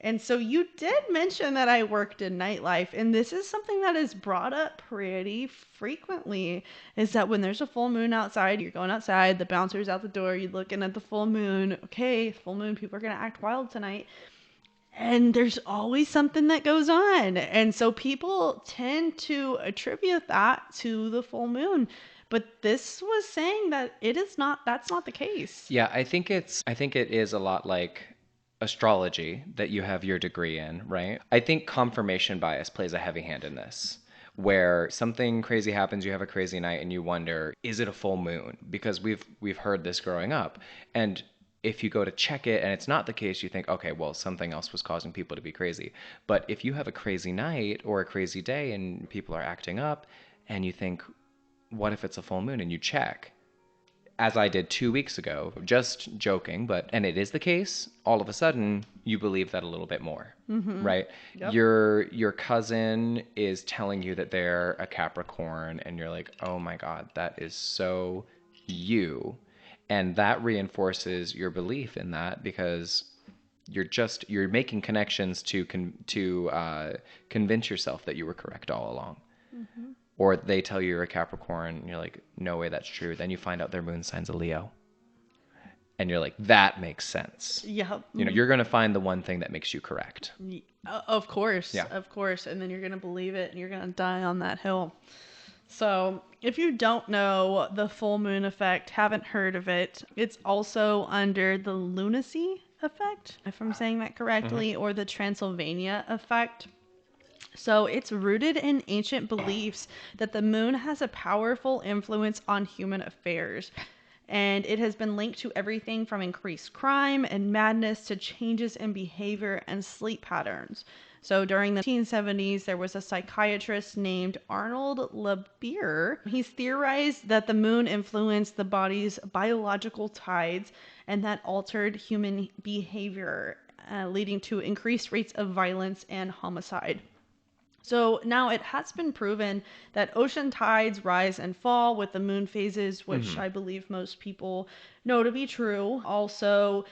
And so you did mention that I worked in nightlife, and this is something that is brought up pretty frequently, is that when there's a full moon outside, you're going outside, the bouncer's out the door, you're looking at the full moon, okay, full moon, people are going to act wild tonight. And there's always something that goes on. And so people tend to attribute that to the full moon. But this was saying that that's not the case. Yeah, I think it is a lot like astrology that you have your degree in, right? I think confirmation bias plays a heavy hand in this, where something crazy happens, you have a crazy night and you wonder, is it a full moon? Because we've heard this growing up. And if you go to check it and it's not the case, you think, okay, well, something else was causing people to be crazy. But if you have a crazy night or a crazy day and people are acting up and you think, what if it's a full moon? And you check, as I did 2 weeks ago, just joking, and it is the case, all of a sudden you believe that a little bit more, right? Yep. Your cousin is telling you that they're a Capricorn, and you're like, oh my God, that is so you. And that reinforces your belief in that, because you're making connections to convince yourself that you were correct all along. Mm-hmm. Or they tell you you're a Capricorn, and you're like, no way, that's true. Then you find out their moon sign's a Leo. And you're like, that makes sense. Yeah. You're going to find the one thing that makes you correct. Of course. Yeah. Of course. And then you're going to believe it and you're going to die on that hill. So if you don't know the full moon effect, haven't heard of it, it's also under the lunacy effect, if I'm saying that correctly, or the Transylvania effect. So it's rooted in ancient beliefs that the moon has a powerful influence on human affairs. And it has been linked to everything from increased crime and madness to changes in behavior and sleep patterns. So during the 1970s, there was a psychiatrist named Arnold Labier. He's theorized that the moon influenced the body's biological tides and that altered human behavior, leading to increased rates of violence and homicide. So now it has been proven that ocean tides rise and fall with the moon phases, which I believe most people know to be true. Also,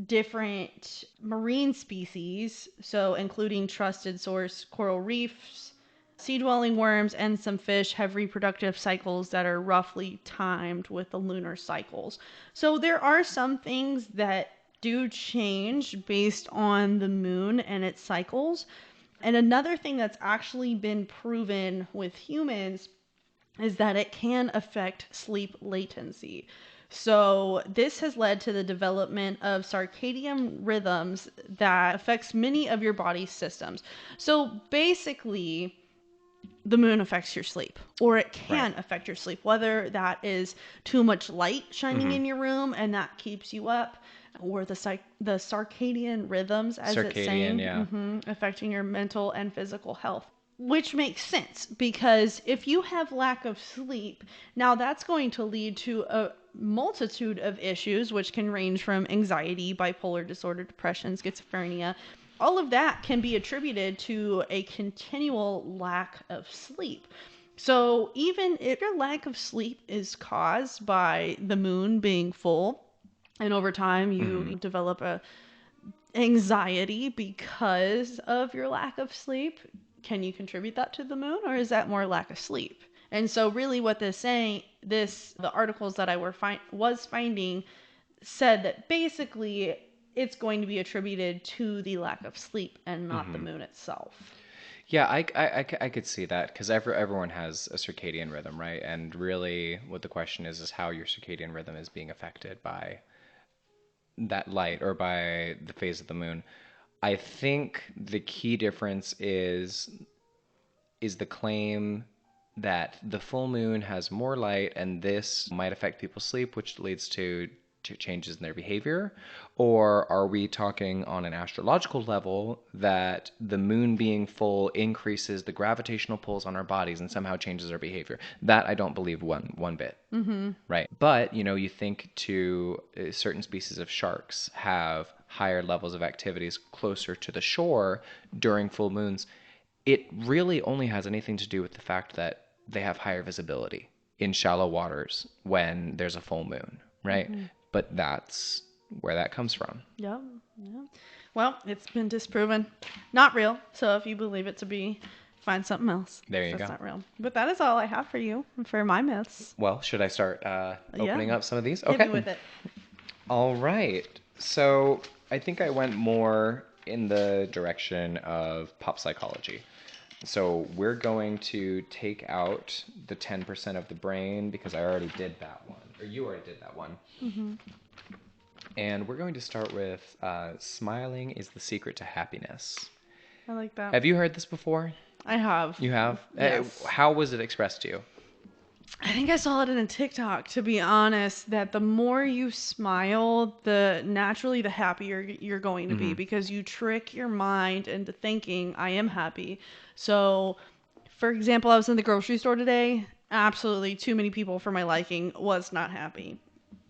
different marine species, so including trusted source coral reefs, sea-dwelling worms, and some fish have reproductive cycles that are roughly timed with the lunar cycles. So there are some things that do change based on the moon and its cycles. And another thing that's actually been proven with humans is that it can affect sleep latency. So this has led to the development of circadian rhythms that affects many of your body's systems. So basically, the moon affects your sleep, or it can affect your sleep, whether that is too much light shining in your room and that keeps you up, or the circadian rhythms, as it's saying, affecting your mental and physical health. Which makes sense, because if you have lack of sleep, now that's going to lead to a multitude of issues, which can range from anxiety, bipolar disorder, depression, schizophrenia. All of that can be attributed to a continual lack of sleep. So even if your lack of sleep is caused by the moon being full, and over time you develop a anxiety because of your lack of sleep. Can you contribute that to the moon, or is that more lack of sleep? And so really what the articles that I was finding said that basically it's going to be attributed to the lack of sleep and not the moon itself. Yeah, I could see that because everyone has a circadian rhythm, right? And really, what the question is how your circadian rhythm is being affected by that light or by the phase of the moon. I think the key difference is the claim that the full moon has more light and this might affect people's sleep, which leads to changes in their behavior? Or are we talking on an astrological level that the moon being full increases the gravitational pulls on our bodies and somehow changes our behavior? That I don't believe one bit. Right. But, you think to certain species of sharks have higher levels of activities closer to the shore during full moons. It really only has anything to do with the fact that they have higher visibility in shallow waters when there's a full moon, right? But that's where that comes from. Yeah. Yeah. Well, it's been disproven. Not real. So if you believe it to be, find something else. There you That's go. not real. But that is all I have for you for my myths. Well, should I start opening up some of these? Hit Okay. me with it. All right. So I think I went more in the direction of pop psychology. So we're going to take out the 10% of the brain because I already did that one, or you already did that one. And we're going to start with smiling is the secret to happiness. I like that. Have you heard this before? I have. You have? Yes. How was it expressed to you? I think I saw it in a TikTok, to be honest, that the more you smile, naturally the happier you're going to be, because you trick your mind into thinking I am happy. So, for example, I was in the grocery store today. Absolutely too many people for my liking, was not happy.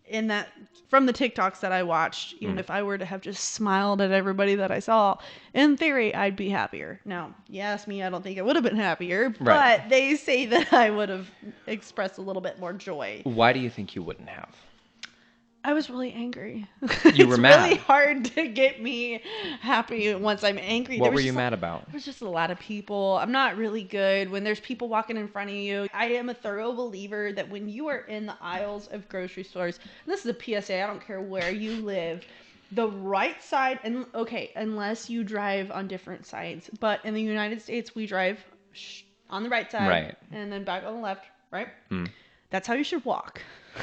In that, from the TikToks that I watched, even if I were to have just smiled at everybody that I saw, in theory, I'd be happier. Now, you ask me, I don't think I would have been happier, Right. but they say that I would have expressed a little bit more joy. Why do you think you wouldn't have? I was really angry. You were mad. It's really hard to get me happy once I'm angry. What were you mad about? There's just a lot of people. I'm not really good when there's people walking in front of you. I am a thorough believer that when you are in the aisles of grocery stores, and this is a PSA, I don't care where you live, the right side, and okay, unless you drive on different sides, but in the United States, we drive on the right side, Right. and then back on the left, right? Mm. That's how you should walk.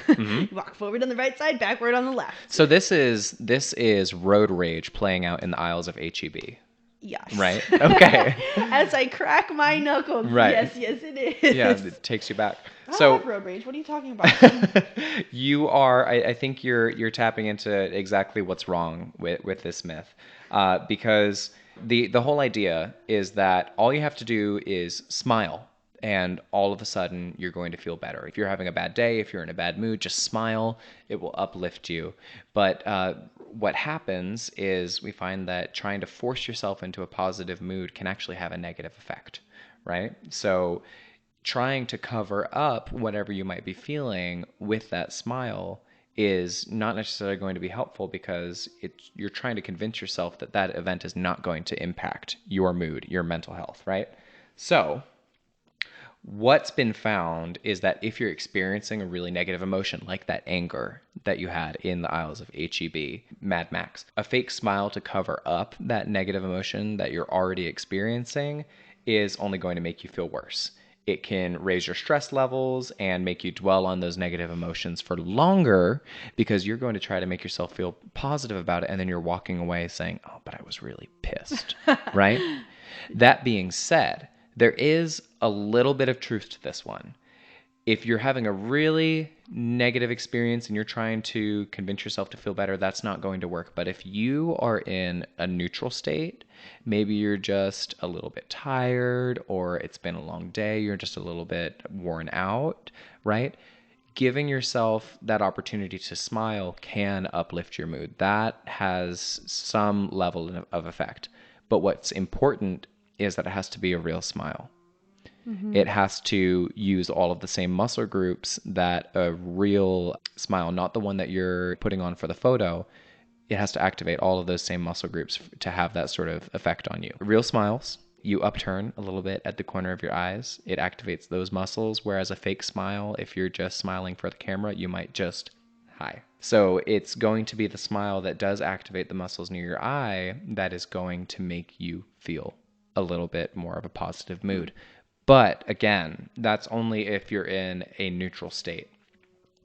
You walk forward on the right side, backward on the left. So this is road rage playing out in the aisles of HEB. Yes. Right? Okay. As I crack my knuckles. Right. Yes, it is. Yeah, it takes you back. I So have road rage. What are you talking about? you are. I think you're tapping into exactly what's wrong with this myth, because the whole idea is that all you have to do is smile, and all of a sudden you're going to feel better. If you're having a bad day, if you're in a bad mood, just smile. It will uplift you. But what happens is we find that trying to force yourself into a positive mood can actually have a negative effect, right? So trying to cover up whatever you might be feeling with that smile is not necessarily going to be helpful, because you're trying to convince yourself that that event is not going to impact your mood, your mental health, right? So what's been found is that if you're experiencing a really negative emotion, like that anger that you had in the aisles of HEB, Mad Max, a fake smile to cover up that negative emotion that you're already experiencing is only going to make you feel worse. It can raise your stress levels and make you dwell on those negative emotions for longer, because you're going to try to make yourself feel positive about it, and then you're walking away saying, oh, but I was really pissed, right? That being said, there is a little bit of truth to this one. If you're having a really negative experience and you're trying to convince yourself to feel better, that's not going to work. But if you are in a neutral state, maybe you're just a little bit tired, or it's been a long day, you're just a little bit worn out, right? Giving yourself that opportunity to smile can uplift your mood. That has some level of effect. But what's important is that it has to be a real smile. It has to use all of the same muscle groups that a real smile, not the one that you're putting on for the photo, it has to activate all of those same muscle groups to have that sort of effect on you. Real smiles, you upturn a little bit at the corner of your eyes. It activates those muscles, whereas a fake smile, if you're just smiling for the camera, you might just hi. So it's going to be the smile that does activate the muscles near your eye that is going to make you feel a little bit more of a positive mood. But again, that's only if you're in a neutral state.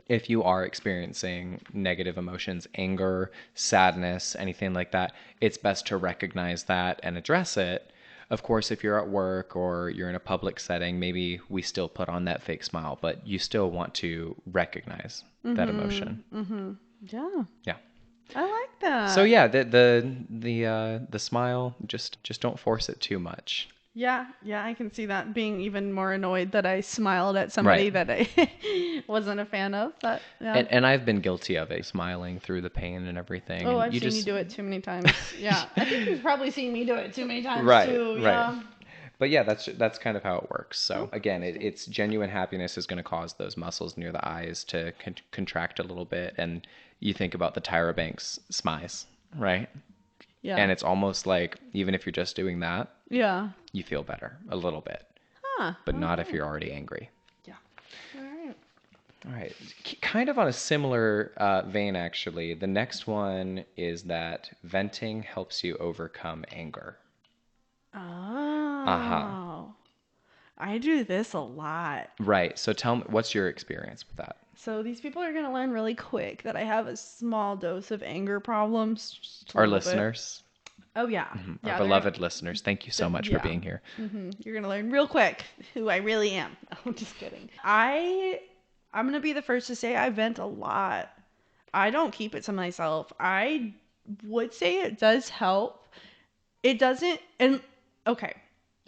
If you are experiencing negative emotions, anger, sadness, anything like that, it's best to recognize that and address it. Of course, if you're at work or you're in a public setting, maybe we still put on that fake smile, but you still want to recognize that emotion. Yeah. Yeah. I like that. So yeah, the smile, just don't force it too much. Yeah, I can see that, being even more annoyed that I smiled at somebody Right. that I wasn't a fan of. But yeah. And I've been guilty of it, smiling through the pain and everything. Oh, And I've seen you do it too many times. Yeah, I think you've probably seen me do it too many times too. Yeah. Right. But yeah, that's kind of how it works. So again, it's genuine happiness is going to cause those muscles near the eyes to contract a little bit, and you think about the Tyra Banks smize, right? Yeah. And it's almost like even if you're just doing that, Yeah. you feel better a little bit, Huh. but not if you're already angry. Yeah. All right. All right. Kind of on a similar vein, actually, the next one is that venting helps you overcome anger. Oh. Uh-huh. I do this a lot. Right. So tell me, what's your experience with that? So these people are going to learn really quick that I have a small dose of anger problems. Just a Our little bit. listeners, Oh, yeah. Yeah, our they're beloved listeners, thank you so much for being here. You're going to learn real quick who I really am. I'm just kidding. I'm going to be the first to say I vent a lot. I don't keep it to myself. I would say it does help. It doesn't, and okay.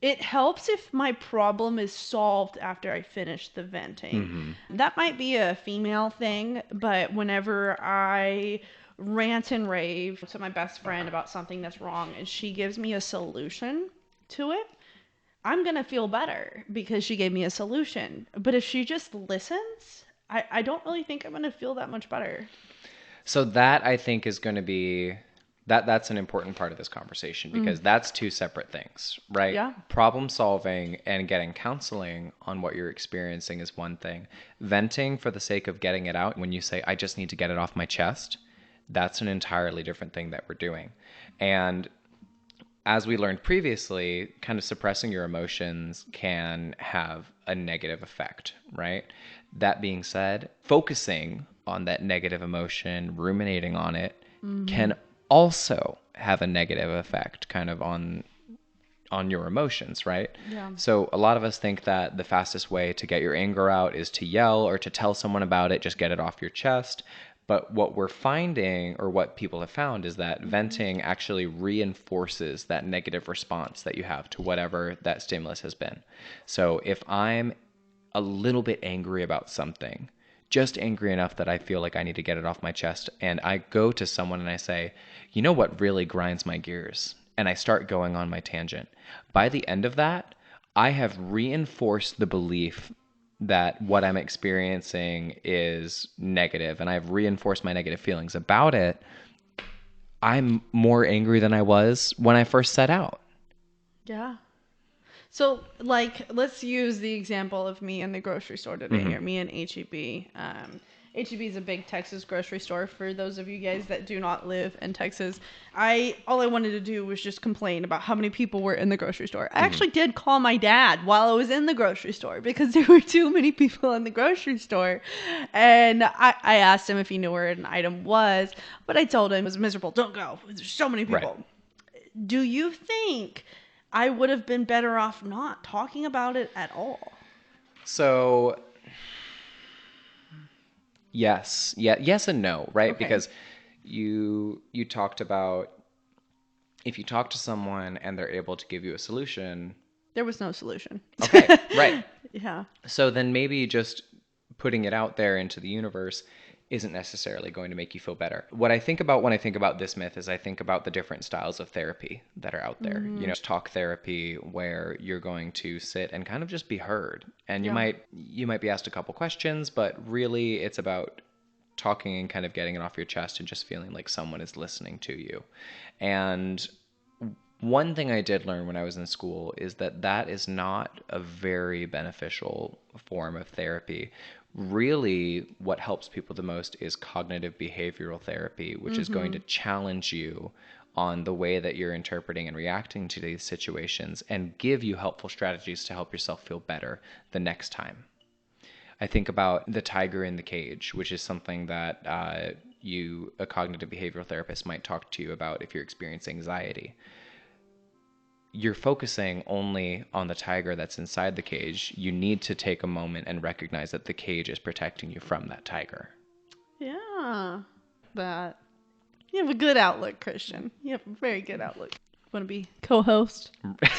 It helps if my problem is solved after I finish the venting. That might be a female thing, but whenever I rant and rave to my best friend about something that's wrong and she gives me a solution to it, I'm going to feel better because she gave me a solution. But if she just listens, I don't really think I'm going to feel that much better. So that I think is going to be that's an important part of this conversation because that's two separate things, right? Yeah. Problem solving and getting counseling on what you're experiencing is one thing. Venting for the sake of getting it out, when you say, I just need to get it off my chest, that's an entirely different thing that we're doing. And as we learned previously, kind of suppressing your emotions can have a negative effect, right? That being said, focusing on that negative emotion, ruminating on it, can also have a negative effect kind of on your emotions, right? Yeah. So a lot of us think that the fastest way to get your anger out is to yell or to tell someone about it, just get it off your chest. But what we're finding, or what people have found, is that venting actually reinforces that negative response that you have to whatever that stimulus has been. So if I'm a little bit angry about something, just angry enough that I feel like I need to get it off my chest, and I go to someone and I say, you know what really grinds my gears? And I start going on my tangent. By the end of that, I have reinforced the belief that what I'm experiencing is negative, and I've reinforced my negative feelings about it. I'm more angry than I was when I first set out. Yeah. So, like, let's use the example of me in the grocery store today, or me in H-E-B. H-E-B is a big Texas grocery store. For those of you guys that do not live in Texas, all I wanted to do was just complain about how many people were in the grocery store. I actually did call my dad while I was in the grocery store because there were too many people in the grocery store. And I asked him if he knew where an item was, but I told him it was miserable. Don't go. There's so many people. Right. Do you think I would have been better off not talking about it at all? So, yes. Yeah, yes and no, right? Okay. Because you talked about if you talk to someone and they're able to give you a solution. There was no solution. Okay, right. Yeah. So then maybe just putting it out there into the universe isn't necessarily going to make you feel better. What I think about when I think about this myth is I think about the different styles of therapy that are out there. You know, talk therapy where you're going to sit and kind of just be heard. And you might be asked a couple questions, but really it's about talking and kind of getting it off your chest and just feeling like someone is listening to you. And one thing I did learn when I was in school is that that is not a very beneficial form of therapy. Really, what helps people the most is cognitive behavioral therapy, which is going to challenge you on the way that you're interpreting and reacting to these situations and give you helpful strategies to help yourself feel better the next time. I think about the tiger in the cage, which is something that a cognitive behavioral therapist might talk to you about if you're experiencing anxiety. You're focusing only on the tiger that's inside the cage. You need to take a moment and recognize that the cage is protecting you from that tiger. Yeah. That. You have a good outlook, Christian. You have a very good outlook. Want to be co-host?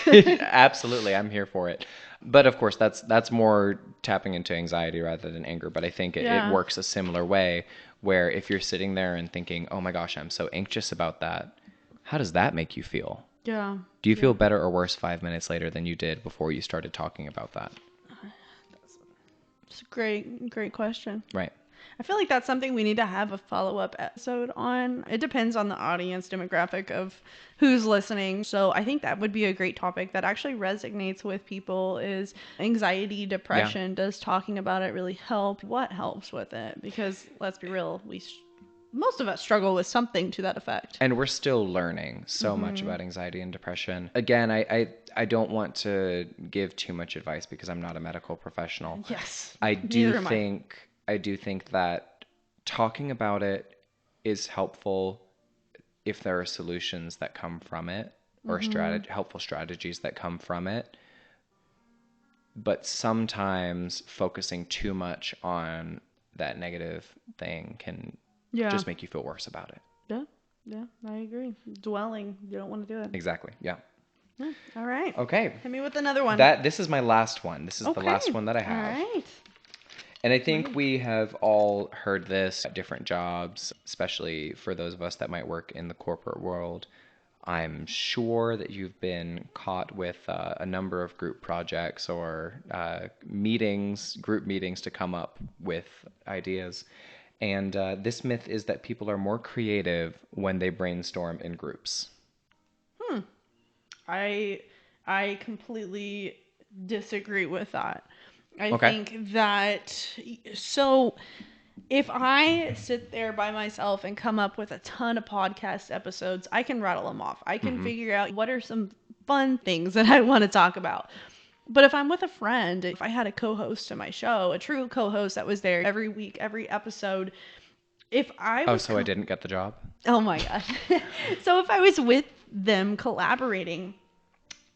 Absolutely, I'm here for it. But of course, that's more tapping into anxiety rather than anger. But I think it works a similar way, where if you're sitting there and thinking, oh my gosh, I'm so anxious about that, how does that make you feel? Yeah. Do you feel better or worse 5 minutes later than you did before you started talking about that? It's a great question. Right. I feel like that's something we need to have a follow-up episode on. It depends on the audience demographic of who's listening. So I think that would be a great topic that actually resonates with people is anxiety, depression. Yeah. Does talking about it really help? What helps with it? Because let's be real, most of us struggle with something to that effect. And we're still learning so much about anxiety and depression. Again, I don't want to give too much advice because I'm not a medical professional. Yes. I do think that talking about it is helpful if there are solutions that come from it or helpful strategies that come from it. But sometimes focusing too much on that negative thing can just make you feel worse about it. Yeah, I agree. Dwelling, you don't want to do it. Exactly. Yeah. All right. Okay. Hit me with another one. This is my last one. This is the last one that I have. All right. And I think we have all heard this at different jobs, especially for those of us that might work in the corporate world. I'm sure that you've been caught with a number of group projects or group meetings to come up with ideas. And this myth is that people are more creative when they brainstorm in groups. I completely disagree with that. I think that, so if I sit there by myself and come up with a ton of podcast episodes, I can rattle them off. I can figure out what are some fun things that I want to talk about. But if I'm with a friend, if I had a co-host to my show, a true co-host that was there every week, every episode, if I was... I didn't get the job? Oh my gosh. So if I was with them collaborating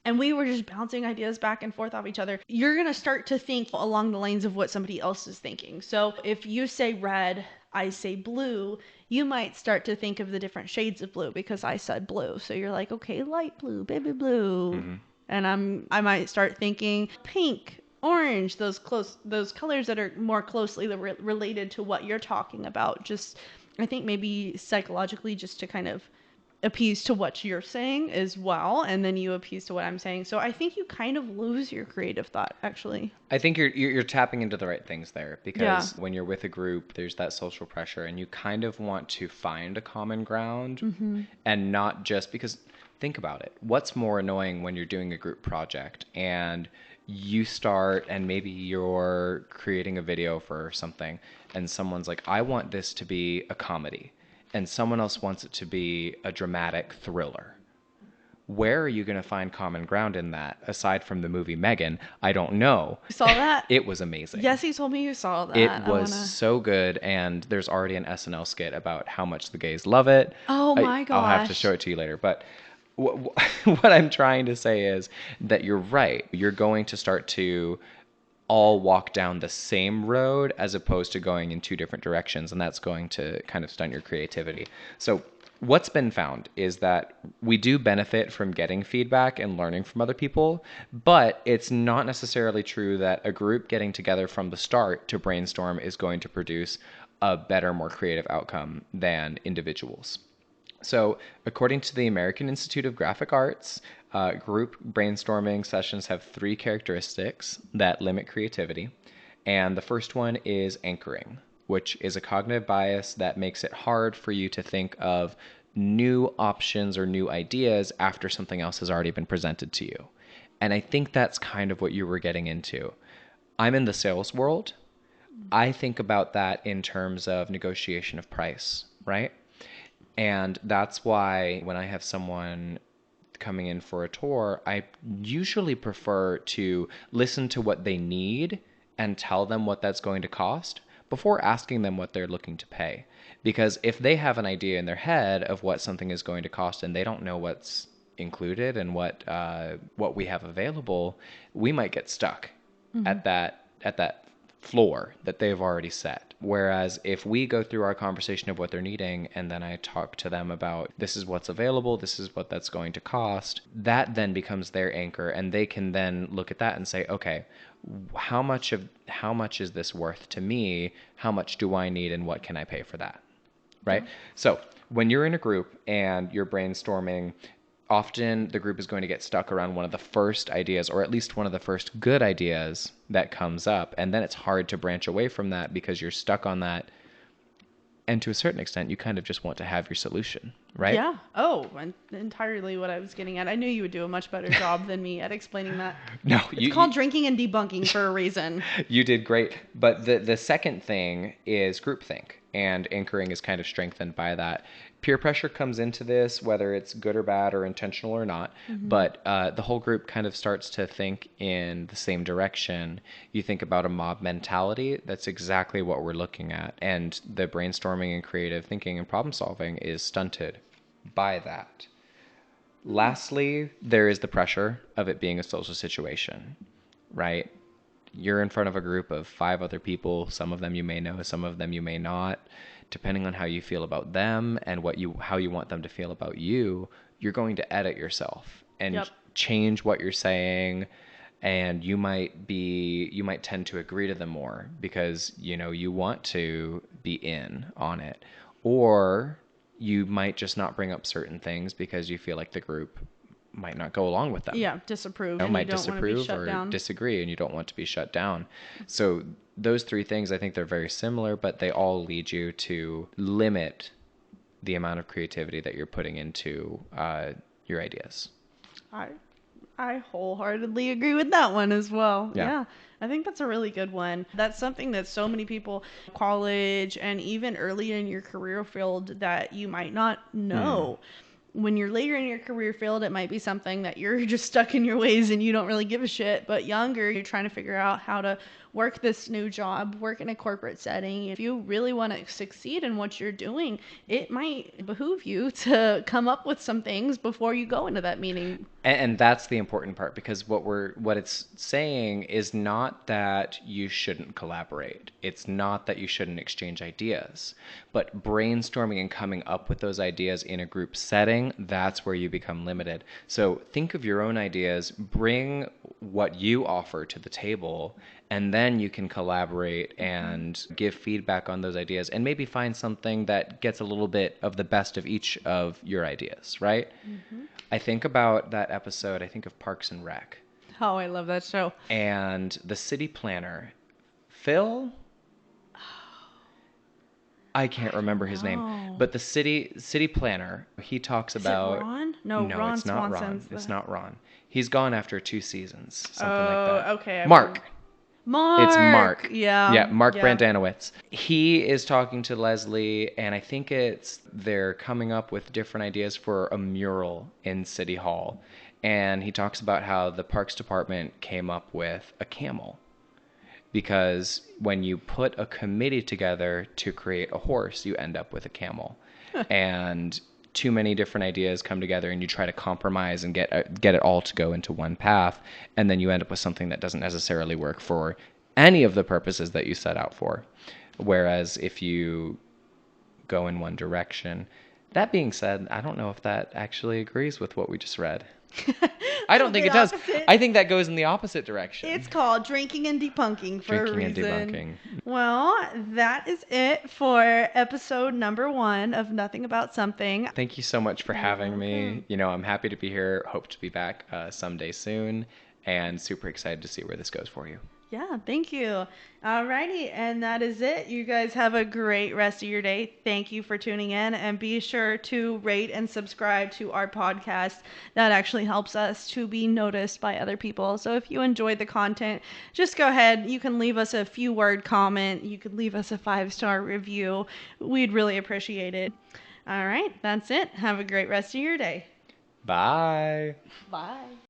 and we were just bouncing ideas back and forth off each other, you're going to start to think along the lines of what somebody else is thinking. So if you say red, I say blue, you might start to think of the different shades of blue because I said blue. So you're like, okay, light blue, baby blue. And I might start thinking pink, orange, those colors that are more closely related to what you're talking about. Just, I think maybe psychologically just to kind of appease to what you're saying as well, and then you appease to what I'm saying. So I think you kind of lose your creative thought, actually. I think you're tapping into the right things there because when you're with a group, there's that social pressure, and you kind of want to find a common ground, and not just because. Think about it. What's more annoying when you're doing a group project and you start and maybe you're creating a video for something and someone's like, I want this to be a comedy, and someone else wants it to be a dramatic thriller. Where are you going to find common ground in that aside from the movie Megan? I don't know. You saw that? It was amazing. Yes, he told me you saw that. It was so good, and there's already an SNL skit about how much the gays love it. Oh my gosh. I'll have to show it to you later, but what I'm trying to say is that you're right. You're going to start to all walk down the same road as opposed to going in two different directions, and that's going to kind of stunt your creativity. So what's been found is that we do benefit from getting feedback and learning from other people, but it's not necessarily true that a group getting together from the start to brainstorm is going to produce a better, more creative outcome than individuals. So, according to the American Institute of Graphic Arts, group brainstorming sessions have 3 characteristics that limit creativity. And the first one is anchoring. which is a cognitive bias that makes it hard for you to think of new options or new ideas after something else has already been presented to you. And I think that's kind of what you were getting into. I'm in the sales world. I think about that in terms of negotiation of price, right? And that's why when I have someone coming in for a tour, I usually prefer to listen to what they need and tell them what that's going to cost before asking them what they're looking to pay. Because if they have an idea in their head of what something is going to cost and they don't know what's included and what we have available, we might get stuck at that floor that they've already set. Whereas if we go through our conversation of what they're needing and then I talk to them about this is what's available, this is what that's going to cost, that then becomes their anchor and they can then look at that and say, okay, how much is this worth to me? How much do I need and what can I pay for that? Right? Yeah. So when you're in a group and you're brainstorming, often the group is going to get stuck around one of the first ideas, or at least one of the first good ideas that comes up. And then it's hard to branch away from that because you're stuck on that. And to a certain extent, you kind of just want to have your solution, right? Yeah. Oh, entirely what I was getting at. I knew you would do a much better job than me at explaining that. No, it's called drinking and debunking for a reason. You did great. But the second thing is groupthink, and anchoring is kind of strengthened by that. Peer pressure comes into this, whether it's good or bad or intentional or not, but the whole group kind of starts to think in the same direction. You think about a mob mentality, that's exactly what we're looking at. And the brainstorming and creative thinking and problem solving is stunted by that. Lastly, there is the pressure of it being a social situation, right? You're in front of a group of 5 other people. Some of them you may know, some of them you may not. Depending on how you feel about them and how you want them to feel about you, you're going to edit yourself and change what you're saying. And you might tend to agree to them more because, you want to be in on it. Or you might just not bring up certain things because you feel like the group might not go along with them. Yeah, disapprove. Might disapprove or disagree, and you don't want to be shut down. So those 3 things, I think they're very similar, but they all lead you to limit the amount of creativity that you're putting into your ideas. I wholeheartedly agree with that one as well. Yeah. I think that's a really good one. That's something that so many people, college and even early in your career field, that you might not know. When you're later in your career field, it might be something that you're just stuck in your ways and you don't really give a shit. But younger, you're trying to figure out how to work this new job, work in a corporate setting. If you really want to succeed in what you're doing, it might behoove you to come up with some things before you go into that meeting. And that's the important part, because what it's saying is not that you shouldn't collaborate. It's not that you shouldn't exchange ideas. But brainstorming and coming up with those ideas in a group setting, that's where you become limited. So think of your own ideas, bring what you offer to the table, and then you can collaborate and give feedback on those ideas and maybe find something that gets a little bit of the best of each of your ideas, right? I think about that episode, I think of Parks and Rec. Oh, I love that show. And the city planner, Phil? I can't remember his name. But the city planner, he talks about... Is it Ron? No, Ron it's not Swanson's Ron. It's not Ron. He's gone after 2 seasons, something like that. Okay. Mark. Mark. It's Mark. Yeah. Mark Brandanowitz. He is talking to Leslie, and I think they're coming up with different ideas for a mural in City Hall. And he talks about how the Parks Department came up with a camel. Because when you put a committee together to create a horse, you end up with a camel. And too many different ideas come together and you try to compromise and get it all to go into one path, and then you end up with something that doesn't necessarily work for any of the purposes that you set out for. Whereas if you go in one direction. That being said, I don't know if that actually agrees with what we just read. I don't think it does. I think that goes in the opposite direction. It's called drinking and debunking for a reason. Drinking and debunking. Well, that is it for episode number 1 of Nothing About Something. Thank you so much for having me. I'm happy to be here. Hope to be back someday soon, and super excited to see where this goes for you. Yeah, thank you. Alrighty, and that is it. You guys have a great rest of your day. Thank you for tuning in, and be sure to rate and subscribe to our podcast. That actually helps us to be noticed by other people. So if you enjoyed the content, just go ahead. You can leave us a few word comment. You could leave us a 5-star review. We'd really appreciate it. All right, that's it. Have a great rest of your day. Bye. Bye.